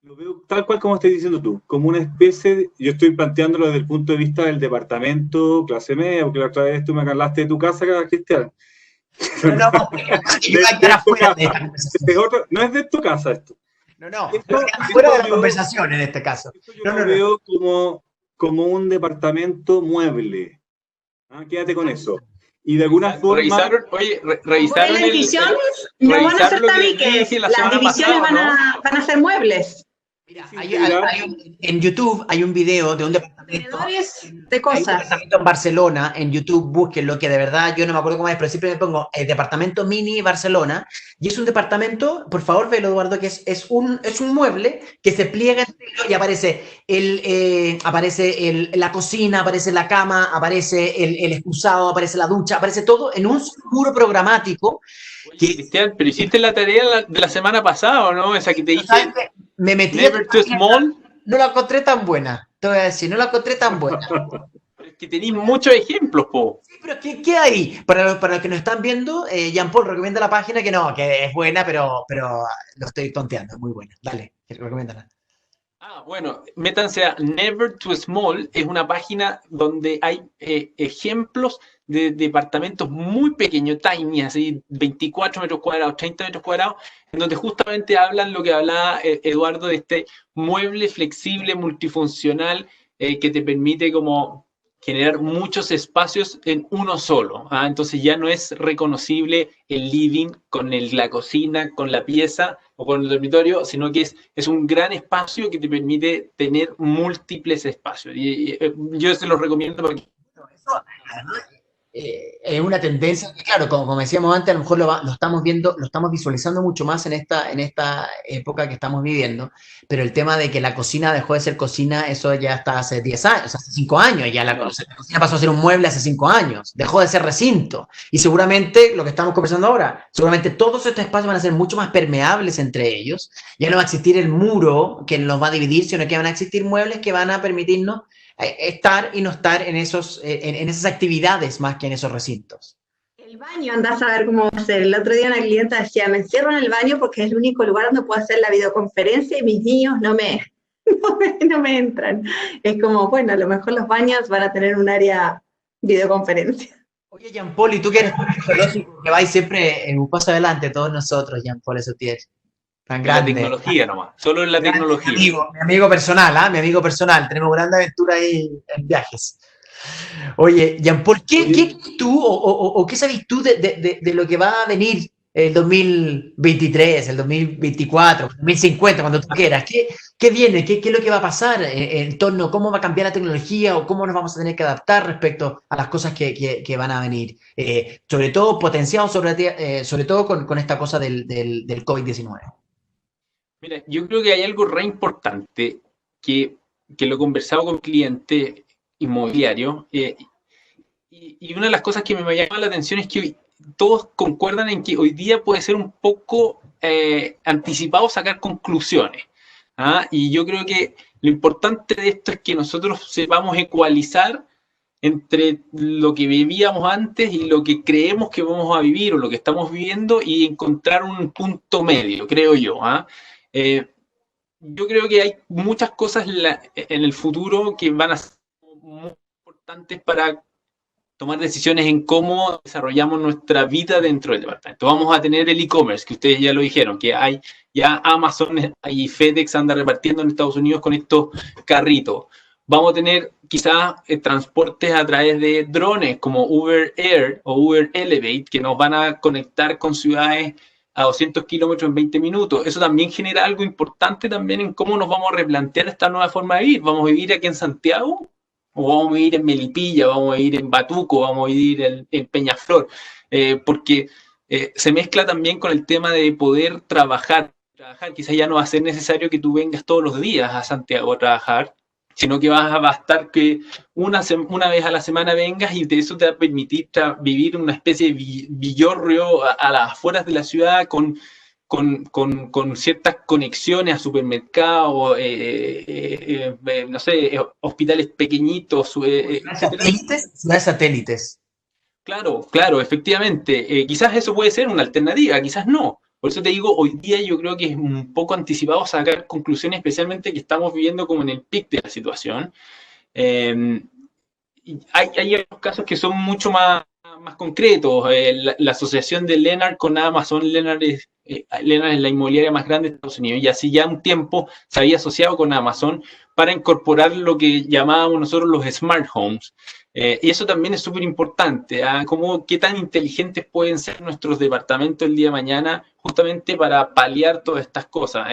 lo veo tal cual como estás diciendo tú, como una especie yo estoy planteándolo desde el punto de vista del departamento clase media, porque la otra vez tú me hablaste de tu casa, Cristian. No, yo voy a quedar afuera de esta conversación. No es de tu casa esto. No, fuera de la conversación en este caso. Yo lo veo como un departamento mueble. ¿Ah? Quédate con eso. Y de alguna forma... Revisaron las divisiones no van a ser tabiques, las divisiones van a ser muebles. Mira, en YouTube hay un video de un departamento, de cosas. Hay un departamento en Barcelona, en YouTube, búsquenlo, que de verdad yo no me acuerdo cómo es, pero siempre me pongo el departamento mini Barcelona, y es un departamento, por favor velo Eduardo, que es un mueble que se pliega y aparece la cocina, aparece la cama, aparece el excusado, aparece la ducha, aparece todo en un muro programático. Oye, Cristian, pero hiciste la tarea de la semana pasada, ¿o no? Esa que te dije. Me metí Never Too Small. No la encontré tan buena, te voy a decir, no la encontré tan buena. Es que tenéis muchos ejemplos, po. Sí, pero ¿qué hay? Para los que nos están viendo, Jean-Paul recomienda la página que es buena, pero lo estoy tonteando, es muy buena. Dale, recomiéndala. Bueno, métanse a Never Too Small, es una página donde hay ejemplos de departamentos muy pequeños, tiny, así 24 metros cuadrados, 30 metros cuadrados, en donde justamente hablan lo que hablaba Eduardo de este mueble flexible, multifuncional, que te permite como generar muchos espacios en uno solo. Entonces ya no es reconocible el living con la cocina, con la pieza o con el dormitorio, sino que es un gran espacio que te permite tener múltiples espacios. Y yo se los recomiendo porque... Es una tendencia que, claro, como decíamos antes, a lo mejor lo estamos viendo, lo estamos visualizando mucho más en esta época que estamos viviendo, pero el tema de que la cocina dejó de ser cocina, eso ya está hace 10 años, hace 5 años, ya la cocina pasó a ser un mueble hace 5 años, dejó de ser recinto, y seguramente, lo que estamos conversando ahora, seguramente todos estos espacios van a ser mucho más permeables entre ellos, ya no va a existir el muro que nos va a dividir, sino que van a existir muebles que van a permitirnos estar y no estar en esas actividades más que en esos recintos. El baño, andás a ver cómo va a ser. El otro día una clienta decía, me encierro en el baño porque es el único lugar donde puedo hacer la videoconferencia y mis niños no me entran. Es como, bueno, a lo mejor los baños van a tener un área videoconferencia. Oye, Jean Paul, y tú que eres tecnológico, que vais siempre en un paso adelante, todos nosotros, Jean Paul Sotier, tan grande. La tecnología nomás, solo en la tecnología. Mi amigo personal, mi amigo personal, tenemos gran aventura ahí en viajes. Oye, Jean Paul, ¿qué tú o qué sabes tú de lo que va a venir el 2023, el 2024, el 2050, cuando tú quieras? ¿Qué viene? ¿Qué es lo que va a pasar en torno a cómo va a cambiar la tecnología o cómo nos vamos a tener que adaptar respecto a las cosas que van a venir? Sobre todo potenciado, sobre todo con esta cosa del COVID-19. Mira, yo creo que hay algo re importante que lo he conversado con clientes inmobiliarios y una de las cosas que me llama la atención es que hoy todos concuerdan en que hoy día puede ser un poco anticipado sacar conclusiones. Y yo creo que lo importante de esto es que nosotros sepamos ecualizar entre lo que vivíamos antes y lo que creemos que vamos a vivir o lo que estamos viviendo y encontrar un punto medio, creo yo. Yo creo que hay muchas cosas en el futuro que van a ser muy importantes para tomar decisiones en cómo desarrollamos nuestra vida dentro del departamento. Vamos a tener el e-commerce, que ustedes ya lo dijeron, que hay ya Amazon y FedEx anda repartiendo en Estados Unidos con estos carritos. Vamos a tener quizás transportes a través de drones como Uber Air o Uber Elevate, que nos van a conectar con ciudades a 200 kilómetros en 20 minutos. Eso también genera algo importante también en cómo nos vamos a replantear esta nueva forma de vivir. ¿Vamos a vivir aquí en Santiago? ¿O vamos a vivir en Melipilla? ¿Vamos a vivir en Batuco? ¿Vamos a vivir en Peñaflor? Porque se mezcla también con el tema de poder trabajar. Quizás ya no va a ser necesario que tú vengas todos los días a Santiago a trabajar, sino que vas a bastar que una vez a la semana vengas y eso te va a permitir vivir una especie de villorrio a las afueras de la ciudad con ciertas conexiones a supermercados, no sé, hospitales pequeñitos. Ciudades satélites. Claro, efectivamente. Quizás eso puede ser una alternativa, quizás no. Por eso te digo, hoy día yo creo que es un poco anticipado sacar conclusiones, especialmente que estamos viviendo como en el pic de la situación. Hay otros casos que son mucho más concretos. La asociación de Lennart con Amazon, Lennart es la inmobiliaria más grande de Estados Unidos, y así ya un tiempo se había asociado con Amazon para incorporar lo que llamábamos nosotros los smart homes. Y eso también es súper importante, qué tan inteligentes pueden ser nuestros departamentos el día de mañana, justamente para paliar todas estas cosas.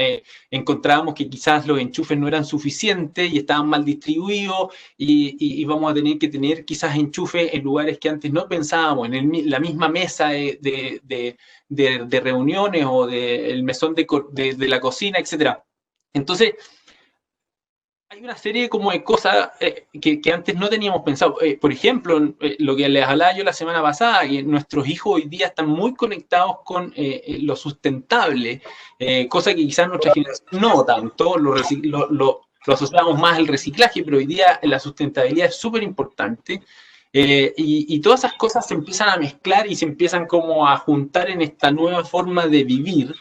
Encontrábamos que quizás los enchufes no eran suficientes y estaban mal distribuidos, y vamos a tener que tener quizás enchufes en lugares que antes no pensábamos, en la misma mesa de reuniones o del mesón de la cocina, etc. Entonces, hay una serie como de cosas que antes no teníamos pensado. Por ejemplo, lo que les hablaba yo la semana pasada, que nuestros hijos hoy día están muy conectados con lo sustentable, cosa que quizás nuestra generación no tanto, lo asociamos más al reciclaje, pero hoy día la sustentabilidad es súper importante. Y todas esas cosas se empiezan a mezclar y se empiezan como a juntar en esta nueva forma de vivir,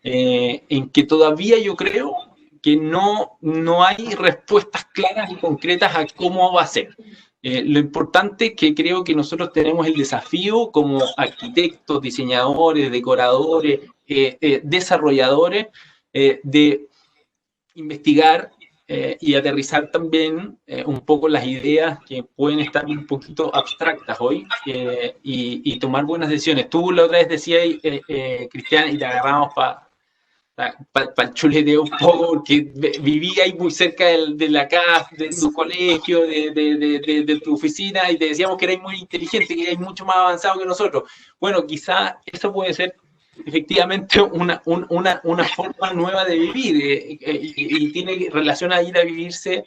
en que todavía yo creo que no hay respuestas claras y concretas a cómo va a ser. Lo importante es que creo que nosotros tenemos el desafío como arquitectos, diseñadores, decoradores, desarrolladores, de investigar y aterrizar también un poco las ideas que pueden estar un poquito abstractas hoy, y tomar buenas decisiones. Tú la otra vez decías, Cristian, y te agarramos para el chuleteo un poco, porque viví ahí muy cerca de la casa, de tu colegio, de tu oficina, y te decíamos que erais muy inteligente, que erais mucho más avanzado que nosotros. Bueno, quizá eso puede ser efectivamente una forma nueva de vivir, y tiene relación a ir a vivirse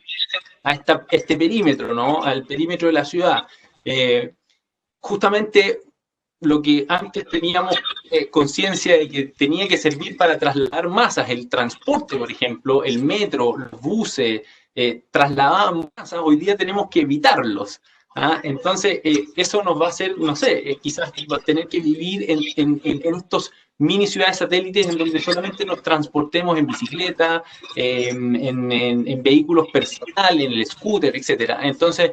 a este perímetro, ¿no? Al perímetro de la ciudad. Justamente lo que antes teníamos conciencia de que tenía que servir para trasladar masas, el transporte, por ejemplo, el metro, los buses, trasladaban masas, hoy día tenemos que evitarlos. Entonces, eso nos va a hacer, no sé, quizás tener que vivir en estos mini ciudades satélites en donde solamente nos transportemos en bicicleta, en vehículos personales, en el scooter, etcétera. Entonces,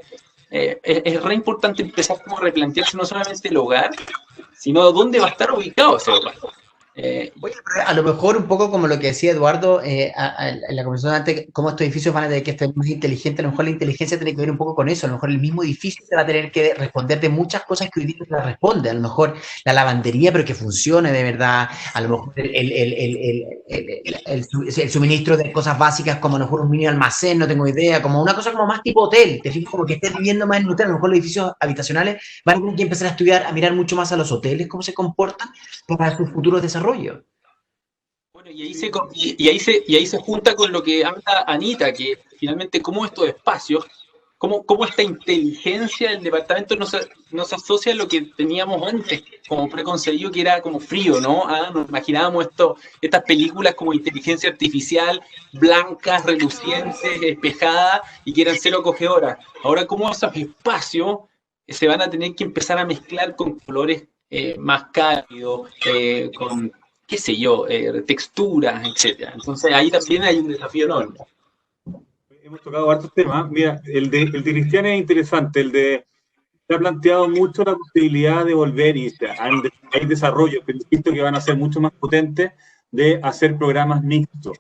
es re importante empezar como a replantearse no solamente el hogar, sino dónde va a estar ubicado ese hogar. Oye, a lo mejor un poco como lo que decía Eduardo en la conversación antes, cómo estos edificios van a tener que estar más inteligentes, a lo mejor la inteligencia tiene que ver un poco con eso, a lo mejor el mismo edificio te va a tener que responder de muchas cosas que hoy día no te responde, a lo mejor la lavandería, pero que funcione de verdad, a lo mejor el suministro de cosas básicas como a lo mejor un mini almacén, no tengo idea, como una cosa como más tipo hotel, te fijas como que estés viviendo más en un hotel, a lo mejor los edificios habitacionales van a tener que empezar a estudiar, a mirar mucho más a los hoteles, cómo se comportan para sus futuros desarrollos. Bueno, y ahí se junta con lo que habla Anita, que finalmente cómo estos espacios, cómo esta inteligencia del departamento nos asocia a lo que teníamos antes, como preconcebido, que era como frío, ¿no? Nos imaginábamos estas películas como inteligencia artificial, blancas, relucientes, espejadas, y que eran cero acogedoras. Ahora, cómo esos espacios se van a tener que empezar a mezclar con colores más cálidos, con qué sé yo, texturas, etcétera. Entonces ahí también hay un desafío enorme. Hemos tocado varios temas. Mira, el de Cristian es interesante, se ha planteado mucho la posibilidad de volver y hay desarrollos que van a ser mucho más potentes de hacer programas mixtos,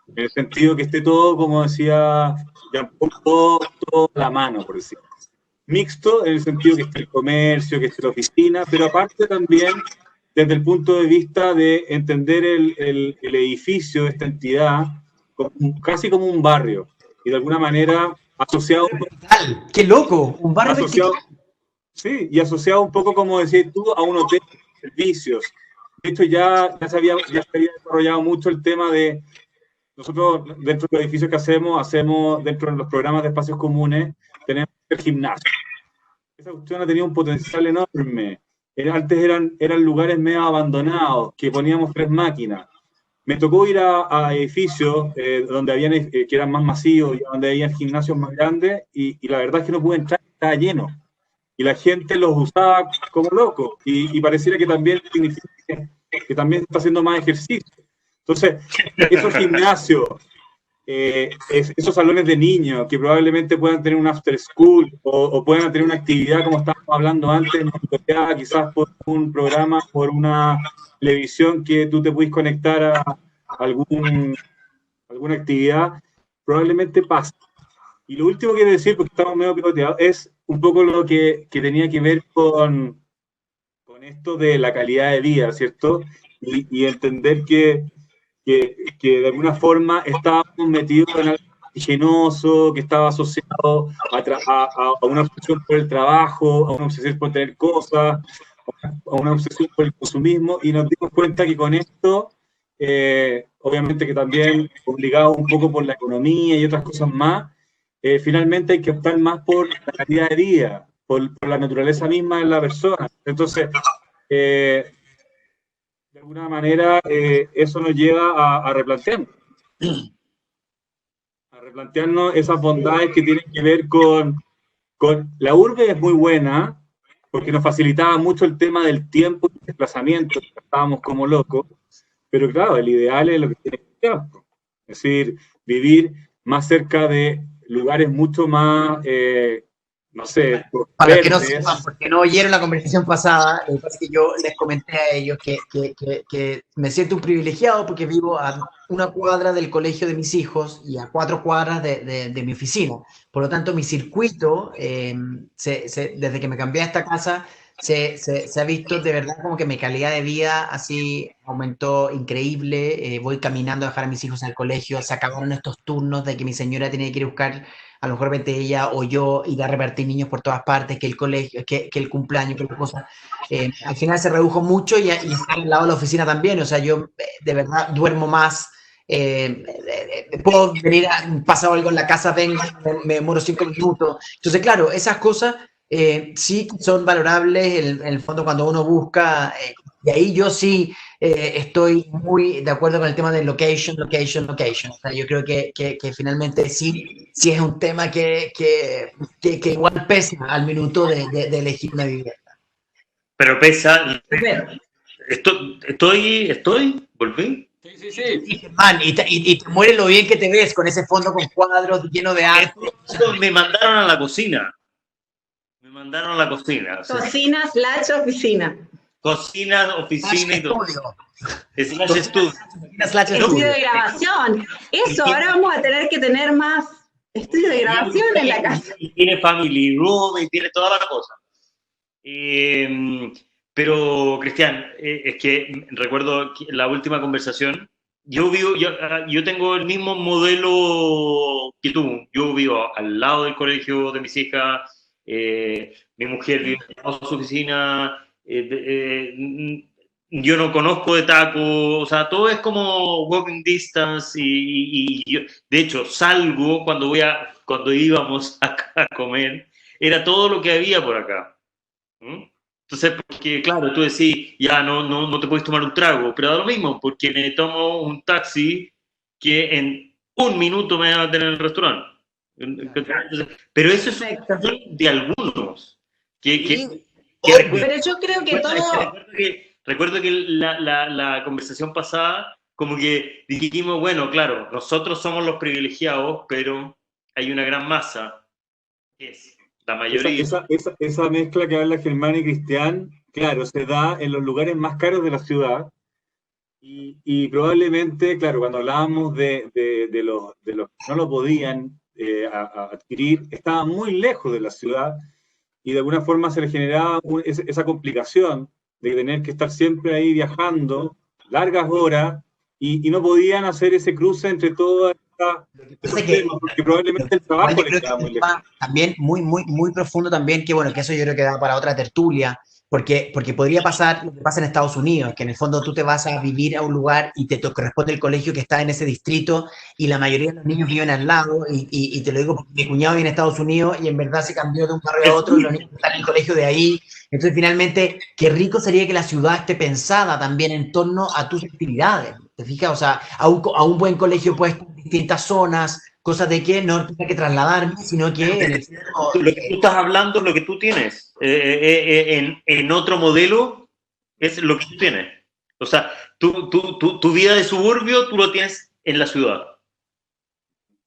en el sentido que esté todo, como decía, todo a la mano, por decirlo. Mixto en el sentido que esté el comercio, que esté la oficina, pero aparte también desde el punto de vista de entender el edificio de esta entidad casi como un barrio, y de alguna manera asociado... ¡Qué loco! Un barrio asociado, sí, y asociado un poco, como decías tú, a un hotel de servicios. De hecho, ya se había desarrollado mucho el tema de... Nosotros, dentro de los edificios que hacemos dentro de los programas de espacios comunes, tenemos el gimnasio. Esa cuestión ha tenido un potencial enorme. Antes eran lugares medio abandonados, que poníamos 3 máquinas. Me tocó ir a edificios donde habían, que eran más masivos, y donde había gimnasios más grandes, y la verdad es que no pude entrar, estaba lleno. Y la gente los usaba como locos, y pareciera que también significa que también está haciendo más ejercicio. Entonces, esos gimnasios, esos salones de niños que probablemente puedan tener un after school o puedan tener una actividad como estábamos hablando antes, quizás por un programa, por una televisión que tú te puedes conectar a alguna actividad, probablemente pase. Y lo último que quiero decir, porque estamos medio picoteados, es un poco lo que tenía que ver con esto de la calidad de vida, ¿cierto? Y entender que de alguna forma estábamos metidos en algo genoso, que estaba asociado a una obsesión por el trabajo, a una obsesión por tener cosas, a una obsesión por el consumismo, y nos dimos cuenta que con esto, obviamente que también obligado un poco por la economía y otras cosas más, finalmente hay que optar más por la calidad de vida, por la naturaleza misma de la persona. Entonces, de alguna manera, eso nos lleva a replantearnos. A replantearnos esas bondades que tienen que ver con la urbe. Es muy buena, porque nos facilitaba mucho el tema del tiempo y el desplazamiento, estábamos como locos, pero claro, el ideal es lo que tiene que ser, es decir, vivir más cerca de lugares mucho más, no sé, para los que no sepan, porque no oyeron la conversación pasada, lo que pasa es que yo les comenté a ellos que me siento un privilegiado porque vivo a 1 cuadra del colegio de mis hijos y a 4 cuadras de mi oficina. Por lo tanto, mi circuito, desde que me cambié a esta casa, se ha visto de verdad como que mi calidad de vida así aumentó increíble. Voy caminando a dejar a mis hijos al colegio, se acabaron estos turnos de que mi señora tenía que ir a buscar, a lo mejor vente ella o yo, ir a repartir niños por todas partes, que el colegio, que el cumpleaños, que las cosas. Al final se redujo mucho y estar al lado de la oficina también. O sea, yo de verdad duermo más. Puedo venir, pasado algo en la casa, vengo, me demoro 5 minutos. Entonces, claro, esas cosas sí son valorables en el fondo cuando uno busca, y ahí yo sí estoy muy de acuerdo con el tema de location. O sea, yo creo que finalmente sí es un tema que igual pesa al minuto de elegir una vivienda. Pero pesa. ¿Volví? Sí. Man, y te muere lo bien que te ves con ese fondo con cuadros lleno de arte. Me mandaron a la cocina. Cocina/oficina. Cocina, oficina y todo. Estudio de grabación. Eso, ahora vamos a tener que tener más estudio de grabación en la casa. Y tiene family room y tiene toda la cosa. Pero, Cristian, es que recuerdo la última conversación. Yo tengo el mismo modelo que tú. Yo vivo al lado del colegio de mis hijas. Mi mujer vive en su oficina. Yo no conozco de taco. O sea, todo es como walking distance. Y yo, de hecho, salgo cuando íbamos a comer. Era todo lo que había por acá. Entonces, porque claro, tú decís, ya no te puedes tomar un trago, pero da lo mismo, porque me tomo un taxi que en un minuto me va a tener en el restaurante. Pero eso es de algunos. Pero yo creo que todo... Recuerdo que la conversación pasada, como que dijimos, bueno, claro, nosotros somos los privilegiados, pero hay una gran masa que es la mayoría. Esa mezcla que habla Germán y Cristian, claro, se da en los lugares más caros de la ciudad y probablemente, claro, cuando hablábamos de los que no lo podían adquirir, estaban muy lejos de la ciudad y de alguna forma se les generaba esa complicación de tener que estar siempre ahí viajando largas horas y no podían hacer ese cruce entre todas esos temas, porque probablemente el trabajo les queda muy lejos. También muy profundo también, que bueno, que eso yo creo que da para otra tertulia, porque podría pasar lo que pasa en Estados Unidos, que en el fondo tú te vas a vivir a un lugar y te corresponde el colegio que está en ese distrito y la mayoría de los niños viven al lado y te lo digo porque mi cuñado vive en Estados Unidos y en verdad se cambió de un barrio a otro y los niños están en el colegio de ahí. Entonces finalmente, qué rico sería que la ciudad esté pensada también en torno a tus actividades, ¿te fijas? O sea, a un buen colegio puedes estar en distintas zonas, cosas de que no tenga que trasladarme, sino que en el centro, lo que tú estás hablando es lo que tú tienes. En otro modelo es lo que tú tienes. O sea, tu vida de suburbio tú lo tienes en la ciudad.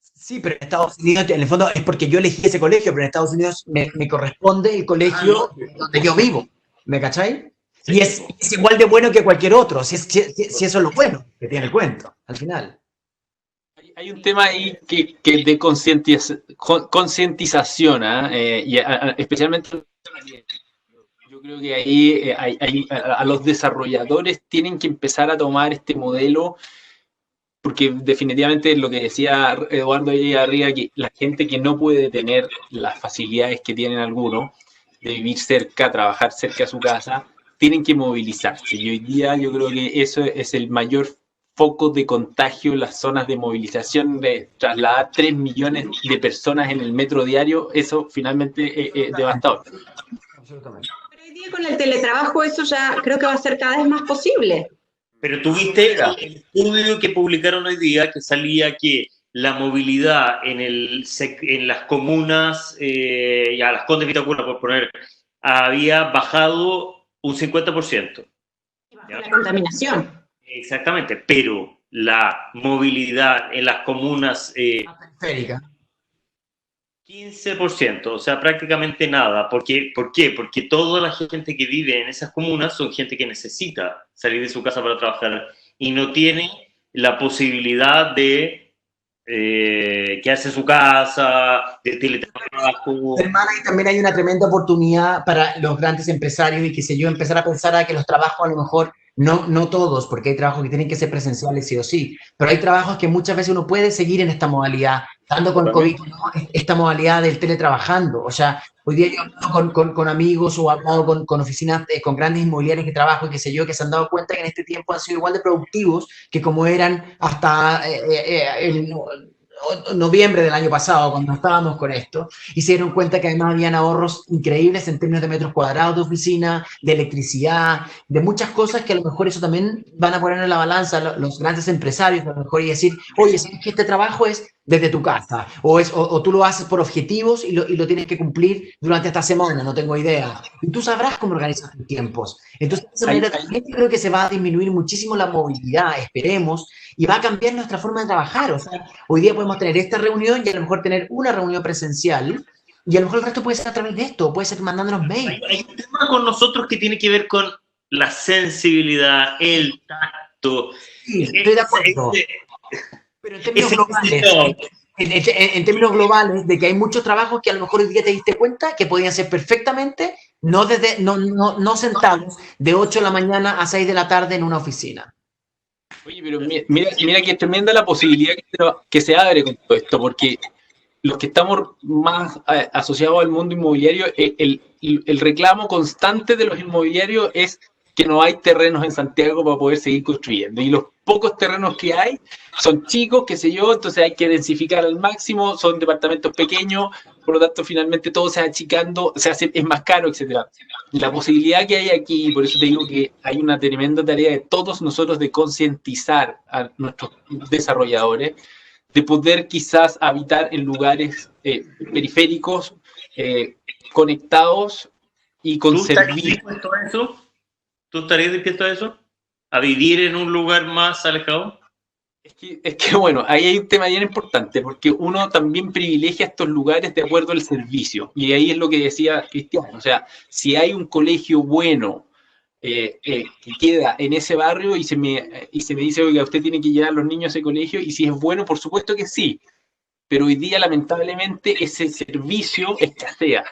Sí, pero en Estados Unidos, en el fondo, es porque yo elegí ese colegio, pero en Estados Unidos me corresponde el colegio donde yo vivo. ¿Me cachai? Y es igual de bueno que cualquier otro, si eso es lo bueno que tiene el cuento, al final. Hay un tema ahí que de concientización, y especialmente yo creo que ahí a los desarrolladores tienen que empezar a tomar este modelo, porque definitivamente lo que decía Eduardo ahí arriba, que la gente que no puede tener las facilidades que tienen algunos, de vivir cerca, trabajar cerca de su casa, tienen que movilizarse. Y hoy día yo creo que eso es el mayor foco de contagio en las zonas de movilización, de trasladar 3 millones de personas en el metro diario, eso finalmente es devastador. Absolutamente. Pero hoy día con el teletrabajo eso ya creo que va a ser cada vez más posible. Pero tuviste el estudio que publicaron hoy día que salía que la movilidad en las comunas, ya las Condes Vitacura, por poner, había bajado un 50%. ¿Ya? La contaminación. Exactamente, pero la movilidad en las comunas... periférica. 15%, o sea, prácticamente nada. ¿Por qué? Porque toda la gente que vive en esas comunas son gente que necesita salir de su casa para trabajar y no tiene la posibilidad de quedarse en su casa, de teletrabajo. Hermana, y también hay una tremenda oportunidad para los grandes empresarios y qué sé yo, empezar a pensar a que los trabajos a lo mejor, no todos, porque hay trabajos que tienen que ser presenciales sí o sí, pero hay trabajos que muchas veces uno puede seguir en esta modalidad, dando con COVID, ¿no? Esta modalidad del teletrabajando. O sea, hoy día yo he hablado con amigos o he hablado con oficinas, con grandes inmobiliarias que trabajo y qué sé yo, que se han dado cuenta que en este tiempo han sido igual de productivos que como eran hasta noviembre del año pasado, cuando estábamos con esto, y se dieron cuenta que además habían ahorros increíbles en términos de metros cuadrados de oficina, de electricidad, de muchas cosas que a lo mejor eso también van a poner en la balanza los grandes empresarios, a lo mejor, y decir, oye, ¿sabes que este trabajo es desde tu casa? O tú lo haces por objetivos y lo tienes que cumplir durante esta semana, no tengo idea. Y tú sabrás cómo organizar tus tiempos. Entonces, de esa manera también creo que se va a disminuir muchísimo la movilidad, esperemos, y va a cambiar nuestra forma de trabajar. O sea, hoy día podemos tener esta reunión y a lo mejor tener una reunión presencial y a lo mejor el resto puede ser a través de esto, puede ser mandándonos mails. Hay un tema con nosotros que tiene que ver con la sensibilidad, el tacto. Sí, estoy de acuerdo. Pero en términos globales, en términos globales, de que hay muchos trabajos que a lo mejor hoy día te diste cuenta que podían ser perfectamente no sentados de 8 de la mañana a 6 de la tarde en una oficina. Oye, pero mira que es tremenda la posibilidad que se abre con todo esto, porque los que estamos más asociados al mundo inmobiliario, el reclamo constante de los inmobiliarios es que no hay terrenos en Santiago para poder seguir construyendo. Y los pocos terrenos que hay son chicos, qué sé yo, entonces hay que densificar al máximo, son departamentos pequeños, por lo tanto finalmente todo se va achicando, es más caro, etc. La posibilidad que hay aquí, por eso te digo que hay una tremenda tarea de todos nosotros de concientizar a nuestros desarrolladores, de poder quizás habitar en lugares periféricos, conectados y con servicios. ¿Tú estarías dispuesto a eso? ¿A vivir en un lugar más alejado? Es que bueno, ahí hay un tema bien importante, porque uno también privilegia estos lugares de acuerdo al servicio. Y ahí es lo que decía Cristian. O sea, si hay un colegio bueno que queda en ese barrio y se me dice, oiga, usted tiene que llevar a los niños a ese colegio, y si es bueno, por supuesto que sí. Pero hoy día, lamentablemente, ese servicio escasea.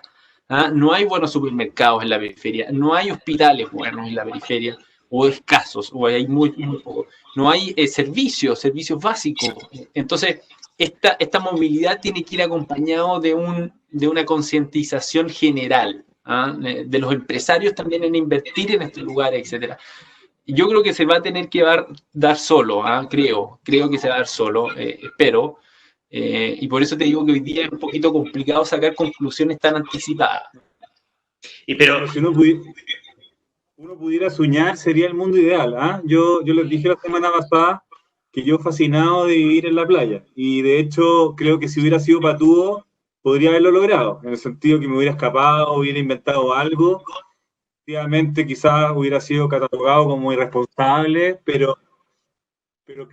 ¿Ah? No hay buenos supermercados en la periferia, no hay hospitales buenos en la periferia, o escasos, o hay muy poco. No hay servicios básicos. Entonces, esta movilidad tiene que ir acompañado de una concientización general, ¿ah? De los empresarios también en invertir en estos lugares, etc. Yo creo que se va a tener que dar solo, ¿ah? Creo que se va a dar solo, espero. Y por eso te digo que hoy día es un poquito complicado sacar conclusiones tan anticipadas. Pero si uno pudiera soñar, sería el mundo ideal. ¿Ah? Yo les dije la semana pasada que yo fascinado de vivir en la playa. Y de hecho, creo que si hubiera sido patudo, podría haberlo logrado. En el sentido que me hubiera escapado, hubiera inventado algo. Efectivamente, quizás hubiera sido catalogado como irresponsable, pero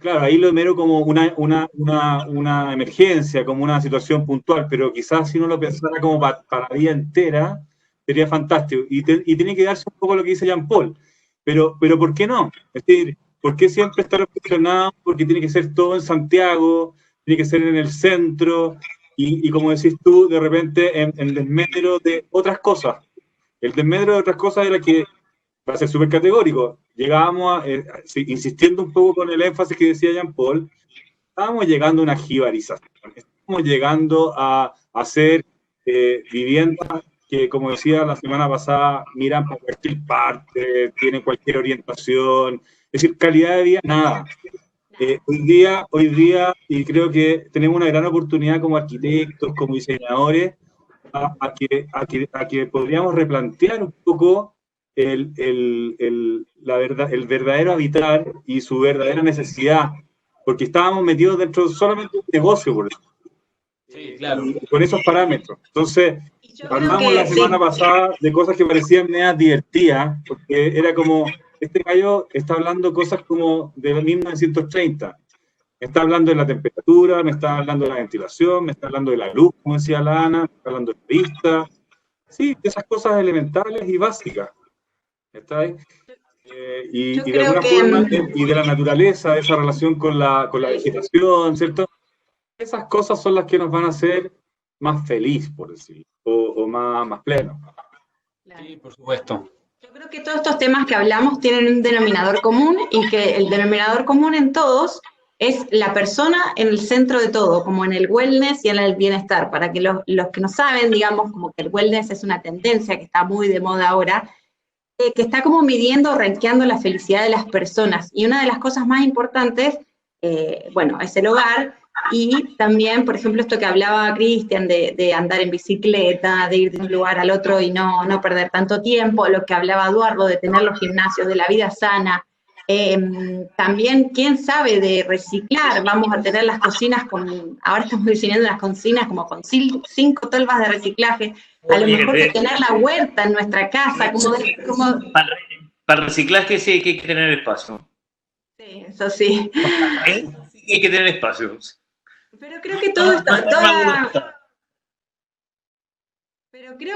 claro, ahí lo mero como una emergencia, como una situación puntual, pero quizás si uno lo pensara como para la vida entera, sería fantástico. Y tiene que darse un poco lo que dice Jean Paul, pero ¿por qué no? Es decir, ¿por qué siempre estar obsesionado? Porque tiene que ser todo en Santiago, tiene que ser en el centro, y como decís tú, de repente en desmedro de otras cosas. El desmedro de otras cosas era que va a ser súper categórico. Llegábamos, insistiendo un poco con el énfasis que decía Jean Paul, estábamos llegando a una jibarización, estamos llegando a hacer viviendas que, como decía la semana pasada, miran para cualquier parte, tienen cualquier orientación, es decir, calidad de vida, nada. Hoy día, y creo que tenemos una gran oportunidad como arquitectos, como diseñadores, a que podríamos replantear un poco el verdadero habitar y su verdadera necesidad, porque estábamos metidos dentro solamente de un negocio, por eso. Sí, claro. Y con esos parámetros. Entonces, hablamos la semana pasada de cosas que parecían medias divertidas, porque era como, este gallo está hablando cosas como de 1930. Me está hablando de la temperatura, me está hablando de la ventilación, me está hablando de la luz, como decía la Ana, me está hablando de la vista. Sí, de esas cosas elementales y básicas. ¿Está ahí? Y de alguna forma, y de la naturaleza, de esa relación con la vegetación, ¿cierto? Esas cosas son las que nos van a hacer más feliz, por decirlo, o más pleno. Sí, por supuesto. Yo creo que todos estos temas que hablamos tienen un denominador común, y que el denominador común en todos es la persona en el centro de todo, como en el wellness y en el bienestar. Para que los que no saben, digamos, como que el wellness es una tendencia que está muy de moda ahora, que está como midiendo, rankeando la felicidad de las personas. Y una de las cosas más importantes, bueno, es el hogar, Y también, por ejemplo, esto que hablaba Cristian de andar en bicicleta, de ir de un lugar al otro y no perder tanto tiempo, lo que hablaba Eduardo de tener los gimnasios, de la vida sana. También, ¿quién sabe de reciclar? Vamos a tener las cocinas ahora estamos diseñando las cocinas como con 5 tolvas de reciclaje, a lo mejor de tener la huerta en nuestra casa, Para el reciclaje sí hay que tener espacio. Sí, eso sí. Sí hay que tener espacio. Pero creo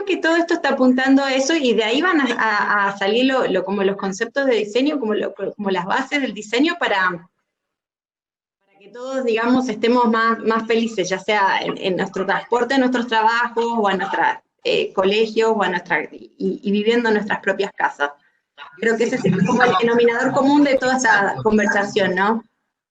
que esto está apuntando a eso, y de ahí van a salir como los conceptos de diseño, como las bases del diseño para que todos, digamos, estemos más felices, ya sea en nuestro transporte, en nuestros trabajos, o en nuestros colegios, o y viviendo en nuestras propias casas. Creo que ese es como el denominador común de toda esta conversación, ¿no?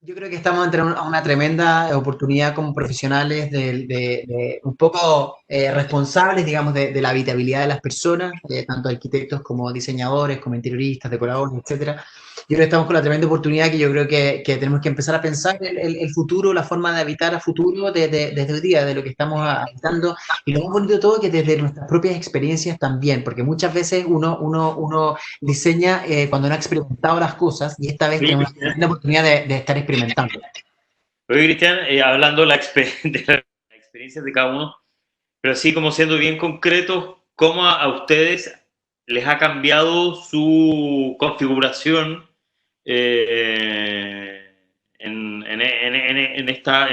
Yo creo que estamos ante una tremenda oportunidad como profesionales de un poco responsables, digamos, de la habitabilidad de las personas, tanto arquitectos como diseñadores, como interioristas, decoradores, etcétera. Yo creo que estamos con la tremenda oportunidad que yo creo que tenemos que empezar a pensar el futuro, la forma de habitar a futuro desde hoy día, de lo que estamos habitando, y lo más bonito de todo que desde nuestras propias experiencias también, porque muchas veces uno diseña cuando no ha experimentado las cosas, y esta vez tenemos la oportunidad de estar experimentando. Oye, Cristian, hablando de la experiencia de cada uno, pero así como siendo bien concretos, ¿cómo a ustedes les ha cambiado su configuración en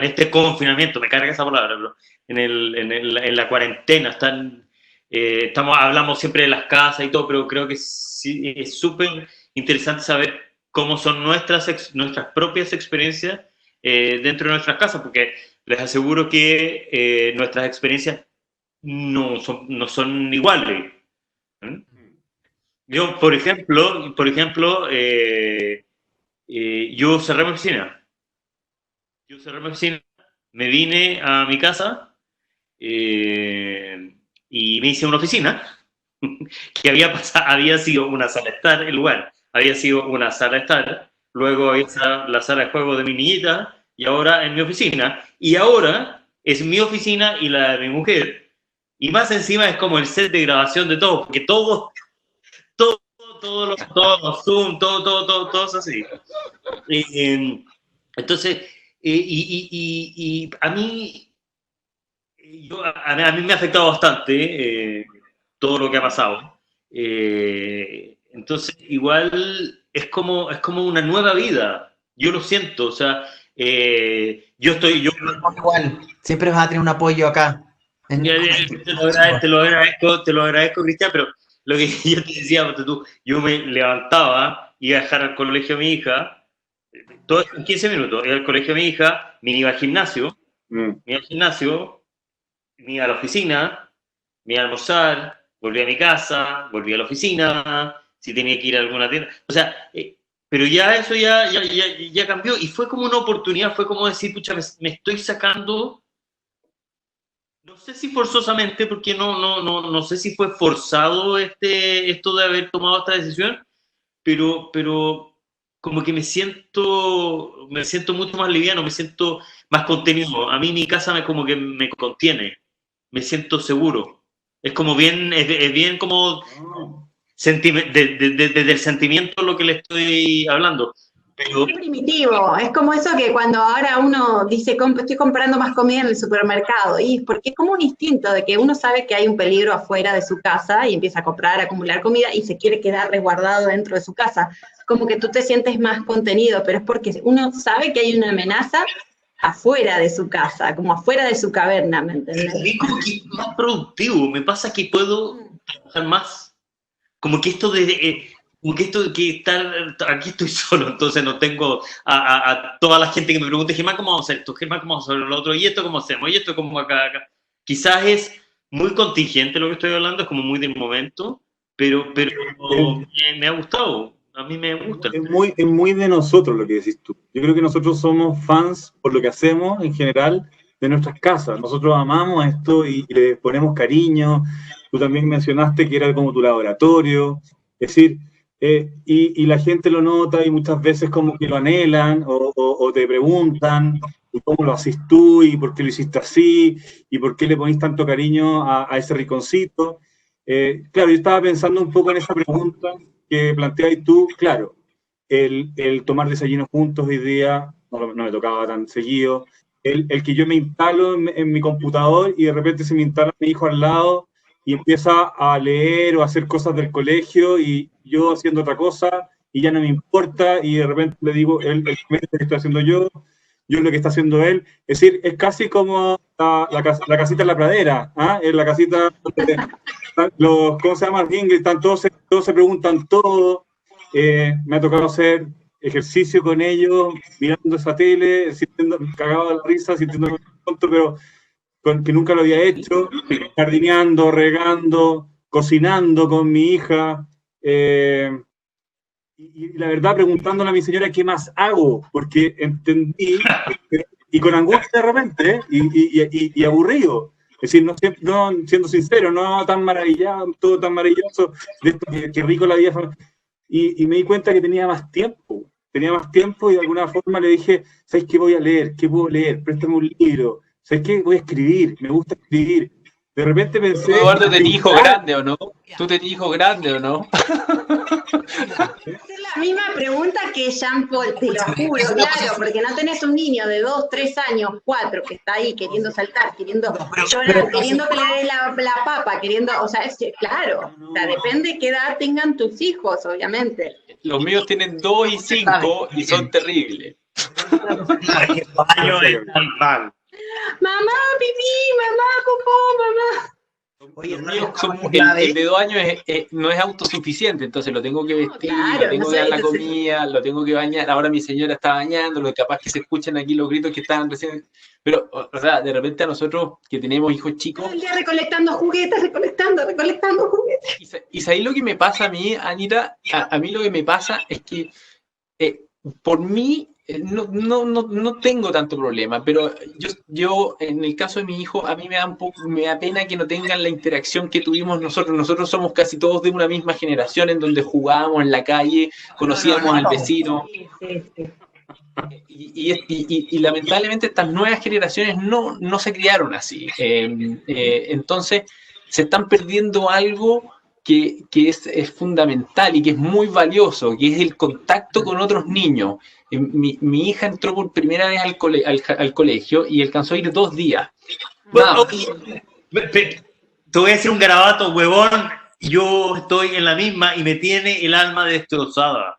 este confinamiento? Me carga esa palabra, pero en la cuarentena. Hablamos siempre de las casas y todo, pero creo que sí, es súper interesante saber cómo son nuestras propias experiencias dentro de nuestras casas, porque les aseguro que nuestras experiencias no son iguales. Yo, por ejemplo, yo cerré mi oficina. Me vine a mi casa y me hice una oficina que había sido una sala de estar, el lugar había sido una sala de estar, luego había la sala de juego de mi niñita, y ahora en mi oficina, y ahora es mi oficina y la de mi mujer, y más encima es como el set de grabación de todo, porque todos los Zoom, todo es así. Entonces, a mí me ha afectado bastante todo lo que ha pasado. Entonces, igual es como una nueva vida. Yo lo siento, o sea, Igual, siempre vas a tener un apoyo acá. Te lo agradezco, Cristian, pero lo que yo te decía, yo me levantaba, iba a dejar al colegio a mi hija, todo en 15 minutos, iba al colegio a mi hija, me iba al gimnasio, me iba a la oficina, me iba a almorzar, volví a mi casa, volví a la oficina, si tenía que ir a alguna tienda, o sea, pero ya eso ya cambió, y fue como una oportunidad, fue como decir, pucha, me estoy sacando. No sé si forzosamente, porque no sé si fue forzado esto de haber tomado esta decisión, pero como que me siento mucho más liviano, me siento más contenido. A mí mi casa como que me contiene, me siento seguro. Es como es bien como desde el sentimiento lo que le estoy hablando. Pero es primitivo, es como eso que cuando ahora uno dice, estoy comprando más comida en el supermercado, y porque es como un instinto de que uno sabe que hay un peligro afuera de su casa y empieza a comprar, a acumular comida y se quiere quedar resguardado dentro de su casa. Como que tú te sientes más contenido, pero es porque uno sabe que hay una amenaza afuera de su casa, como afuera de su caverna, ¿me entendés? Es como que más productivo, me pasa que puedo trabajar más. Como que esto de que estar aquí estoy solo, entonces no tengo a toda la gente que me pregunte, Germán, ¿cómo vamos a hacer esto? Germán, ¿cómo vamos a hacer lo otro? ¿Y esto cómo hacemos? ¿Y esto cómo acá? Quizás es muy contingente lo que estoy hablando, es como muy del momento, pero me ha gustado, a mí me gusta. Es muy de nosotros lo que decís tú. Yo creo que nosotros somos fans por lo que hacemos en general de nuestras casas. Nosotros amamos esto y le ponemos cariño. Tú también mencionaste que era como tu laboratorio. Es decir, y la gente lo nota y muchas veces como que lo anhelan o te preguntan. y cómo lo haces tú, y por qué lo hiciste así, y por qué le ponís tanto cariño a ese rinconcito. Claro, yo estaba pensando un poco en esa pregunta que planteabas tú, claro, el tomar desayuno juntos hoy día, no me tocaba tan seguido, el que yo me instalo en mi computador y de repente se me instala mi hijo al lado y empieza a leer o a hacer cosas del colegio y yo haciendo otra cosa y ya no me importa y de repente le digo, él que estoy haciendo yo lo que está haciendo él. Es decir, es casi como la casita en la pradera, ¿ah? En la casita, ¿cómo se llama? Están todos se preguntan todo. Me ha tocado hacer ejercicio con ellos, mirando esa tele, sintiendo cagado de la risa, sintiendo tonto, pero que nunca lo había hecho, jardineando, regando, cocinando con mi hija, y la verdad preguntándole a mi señora qué más hago, porque entendí, y con angustia de repente, y aburrido. Es decir, no, siendo sincero, no tan maravillado, todo tan maravilloso, de esto que rico la vida. Y me di cuenta que tenía más tiempo y de alguna forma le dije, ¿sabes qué voy a leer? ¿Qué puedo leer? Préstame un libro. ¿Sabes qué? Voy a escribir, me gusta escribir. De repente pensé... Eduardo, ¿tenés hijo grande o no? ¿Tú tenés hijo grande o no? Es la misma pregunta que Jean-Paul, te lo juro, claro, porque no tenés un niño de 2, 3 años, 4, que está ahí queriendo saltar, queriendo llorar, queriendo que le dé la papa, queriendo, o sea, claro, o sea, depende qué edad tengan tus hijos, obviamente. Los míos tienen 2 y 5 y son terribles. Mamá, pipí, mamá, popó, mamá. Oye, Los míos el de 2 años no es autosuficiente, entonces lo tengo que vestir, claro, lo tengo no que dar sé, la comida, lo tengo que bañar. Ahora mi señora está bañando, lo capaz que se escuchan aquí los gritos que estaban recién. Pero, o sea, de repente a nosotros que tenemos hijos chicos. Todo el día recolectando juguetes, recolectando juguetes. Y ¿sabéis lo que me pasa a mí, Anita? A mí lo que me pasa es que por mí no tengo tanto problema, pero yo en el caso de mi hijo, a mí me da pena que no tengan la interacción que tuvimos nosotros. Nosotros somos casi todos de una misma generación en donde jugábamos en la calle, conocíamos al vecino. Sí. Y lamentablemente estas nuevas generaciones no se criaron así. Entonces se están perdiendo algo que es fundamental y que es muy valioso, que es el contacto con otros niños. Mi hija entró por primera vez al colegio y alcanzó a ir 2 días. Bueno, te voy a decir un garabato, huevón. Yo estoy en la misma y me tiene el alma destrozada.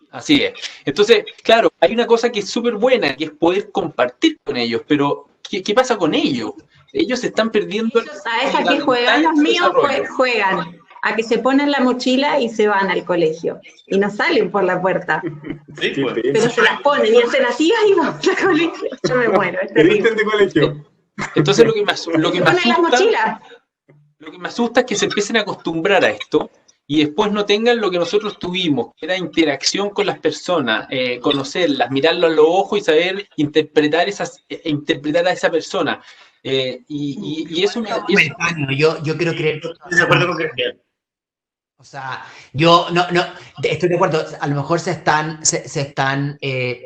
Así es. Entonces, claro, hay una cosa que es súper buena, que es poder compartir con ellos, pero ¿qué pasa con ellos? Ellos se están perdiendo... ¿Sabes a qué juegan? Los míos juegan a que se ponen la mochila y se van al colegio. Y no salen por la puerta. Sí, pues. Pero se las ponen y hacen así, y vamos al colegio. Yo me muero. de colegio. Entonces lo que me asusta es que se empiecen a acostumbrar a esto y después no tengan lo que nosotros tuvimos, que era interacción con las personas, conocerlas, mirarlo a los ojos y saber interpretar a esa persona. Y eso yo quiero creer. Estoy de acuerdo con Cristian. O sea, yo no, estoy de acuerdo, a lo mejor se están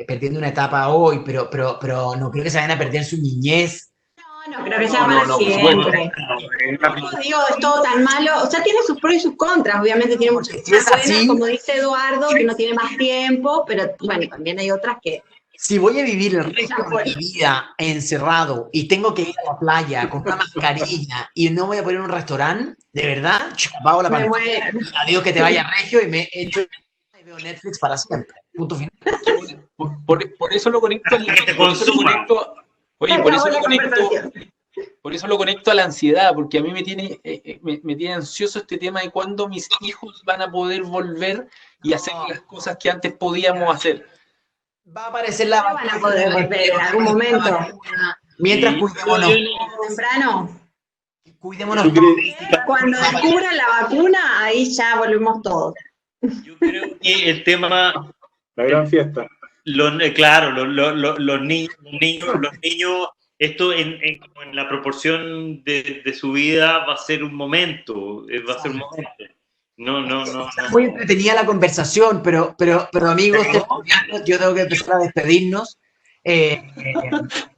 perdiendo una etapa hoy, pero no creo que se vayan a perder su niñez. No creo que sea para siempre. Digo, es todo tan malo, o sea, tiene sus pros y sus contras, obviamente tiene muchas cosas buenas, como dice Eduardo, que no tiene más tiempo, pero bueno, también hay otras que... Si voy a vivir el resto de mi vida encerrado y tengo que ir a la playa con una mascarilla y no voy a poner un restaurante, de verdad, apago la pantalla. Adiós, que te vaya regio y me echo y veo Netflix para siempre. Punto final. Por eso lo conecto por eso lo conecto a la ansiedad, porque a mí me tiene ansioso este tema de cuándo mis hijos van a poder volver y hacer las cosas que antes podíamos hacer. Va a aparecer la vacuna. Van a poder volver en algún momento. Mientras cuidémonos. Temprano. Cuidémonos. Cuando descubran la vacuna, ahí ya volvemos todos. Yo creo que el tema... La gran fiesta. Claro, los niños, esto en la proporción de su vida va a ser un momento, No. Muy entretenida la conversación, pero amigos, yo tengo que empezar a despedirnos.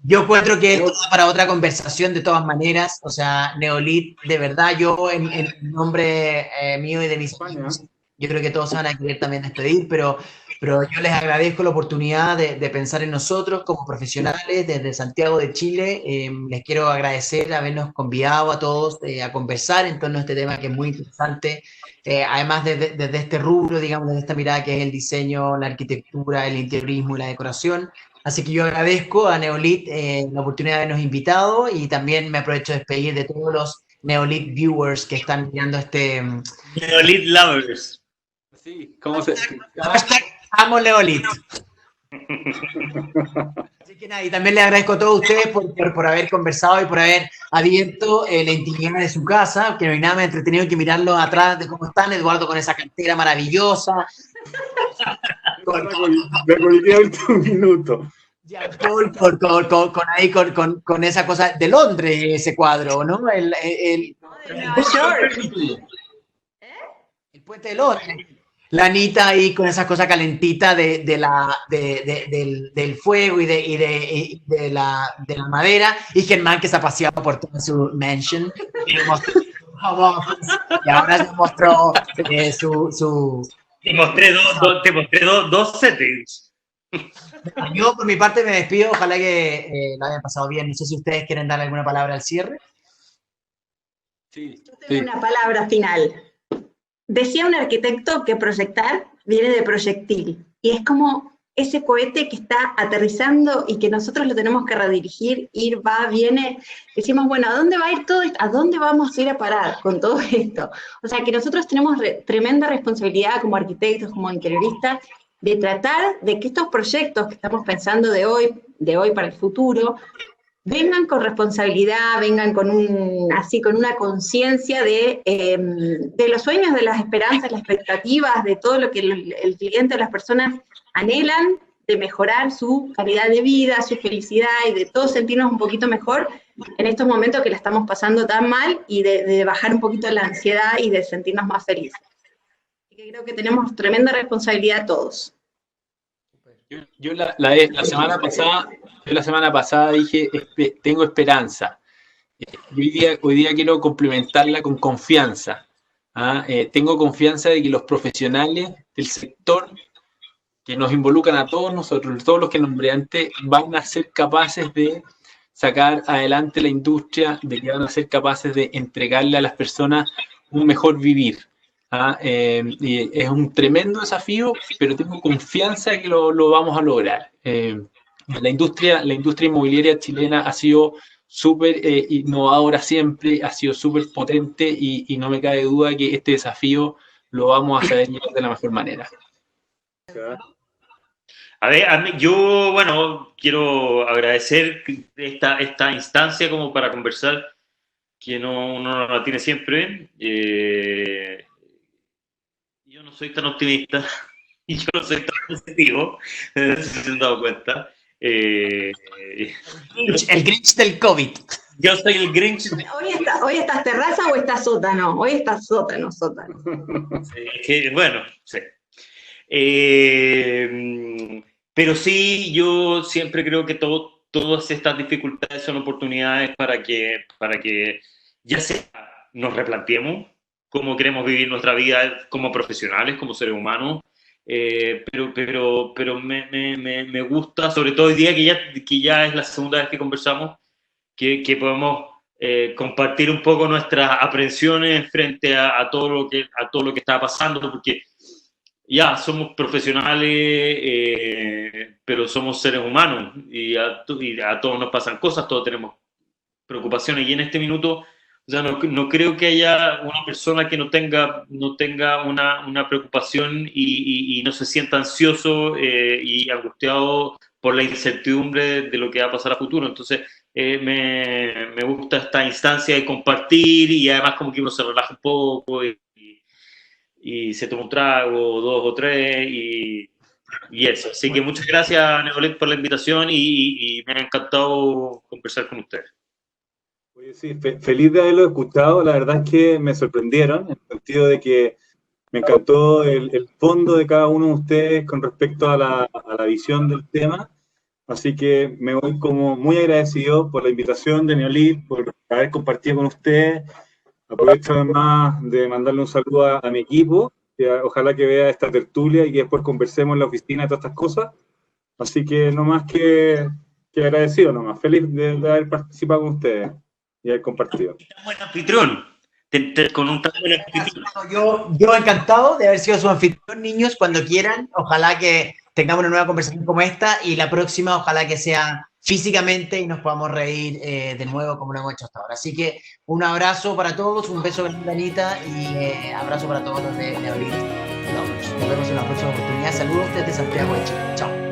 Yo encuentro que esto da para otra conversación de todas maneras. O sea, Neolit, de verdad, yo en nombre mío y de mis amigos, yo creo que todos se van a querer también despedir, pero yo les agradezco la oportunidad de pensar en nosotros como profesionales desde Santiago de Chile. Les quiero agradecer habernos convidado a todos a conversar en torno a este tema que es muy interesante. Además, desde este rubro, digamos, desde esta mirada que es el diseño, la arquitectura, el interiorismo y la decoración. Así que yo agradezco a Neolit la oportunidad de habernos invitado y también me aprovecho de despedir de todos los Neolit viewers que están mirando este... Neolit lovers. Sí, ¿cómo se...? Hashtag amo Neolit. Así que nada, y también les agradezco a todos ustedes por haber conversado y por haber abierto la intimidad de su casa, que no hay nada más entretenido que mirarlos atrás de cómo están, Eduardo con esa cantera maravillosa. Me colgué un minuto. Jean Paul con esa cosa de Londres, ese cuadro, ¿no? De Nueva York. El puente de Londres. La Anita ahí con esa cosa calentita del fuego y de la madera, y Germán que se ha paseado por toda su mansion y ahora se mostró su... Te mostré dos settings. Yo por mi parte me despido, ojalá que lo hayan pasado bien. No sé si ustedes quieren darle alguna palabra al cierre. Sí, Yo tengo una palabra final. Decía un arquitecto que proyectar viene de proyectil, y es como ese cohete que está aterrizando y que nosotros lo tenemos que redirigir, ir, va, viene. Decimos, bueno, ¿a dónde va a ir todo esto? ¿A dónde vamos a ir a parar con todo esto? O sea, que nosotros tenemos tremenda responsabilidad como arquitectos, como interioristas, de tratar de que estos proyectos que estamos pensando de hoy para el futuro, vengan con responsabilidad, vengan con una conciencia de los sueños, de las esperanzas, las expectativas, de todo lo que el cliente o las personas anhelan, de mejorar su calidad de vida, su felicidad y de todos sentirnos un poquito mejor en estos momentos que la estamos pasando tan mal, y de bajar un poquito la ansiedad y de sentirnos más felices. Así que creo que tenemos tremenda responsabilidad todos. Yo la semana pasada dije, tengo esperanza. Hoy día quiero complementarla con confianza. Tengo confianza de que los profesionales del sector que nos involucran a todos nosotros, todos los que nombré antes, van a ser capaces de sacar adelante la industria, de que van a ser capaces de entregarle a las personas un mejor vivir. Y es un tremendo desafío, pero tengo confianza de que lo vamos a lograr. La industria inmobiliaria chilena ha sido súper innovadora siempre, ha sido súper potente, y no me cabe duda que este desafío lo vamos a saber llevar de la mejor manera. A ver, yo, bueno, quiero agradecer esta instancia como para conversar, que uno no la tiene siempre. Yo no soy tan optimista y yo no soy tan positivo, se han dado cuenta. El Grinch del COVID. Yo soy el Grinch. ¿Hoy estás terraza o estás sótano? Hoy estás sótano. Bueno, sí. Pero sí, yo siempre creo que todas estas dificultades son oportunidades para que ya sea nos replanteemos cómo queremos vivir nuestra vida como profesionales, como seres humanos, pero me gusta, sobre todo hoy día que ya es la segunda vez que conversamos, que podemos compartir un poco nuestras aprensiones frente a todo lo que está pasando, porque ya somos profesionales, pero somos seres humanos, y a todos nos pasan cosas, todos tenemos preocupaciones, y en este minuto, o sea, no creo que haya una persona que no tenga una preocupación y no se sienta ansioso y angustiado por la incertidumbre de lo que va a pasar a futuro. Entonces, me gusta esta instancia de compartir, y además como que uno se relaja un poco y se toma un trago, dos o tres, y eso. Así que muchas gracias, Neolit, por la invitación, y me ha encantado conversar con ustedes. Oye, sí, feliz de haberlo escuchado. La verdad es que me sorprendieron, en el sentido de que me encantó el fondo de cada uno de ustedes con respecto a la visión del tema. Así que me voy como muy agradecido por la invitación de Neolith, por haber compartido con ustedes. Aprovecho además de mandarle un saludo a mi equipo, que ojalá que vea esta tertulia y que después conversemos en la oficina de todas estas cosas. Así que no más que agradecido nomás, feliz de haber participado con ustedes y haber compartido. Tan buen anfitrión, con un tan buen anfitrión. Yo encantado de haber sido su anfitrión, niños, cuando quieran. Ojalá que tengamos una nueva conversación como esta y la próxima ojalá que sea físicamente y nos podamos reír de nuevo como lo hemos hecho hasta ahora. Así que un abrazo para todos, un beso grande, Anita, y abrazo para todos los de Neolith. Nos vemos en la próxima oportunidad. Saludos desde Santiago de Chile. Chao.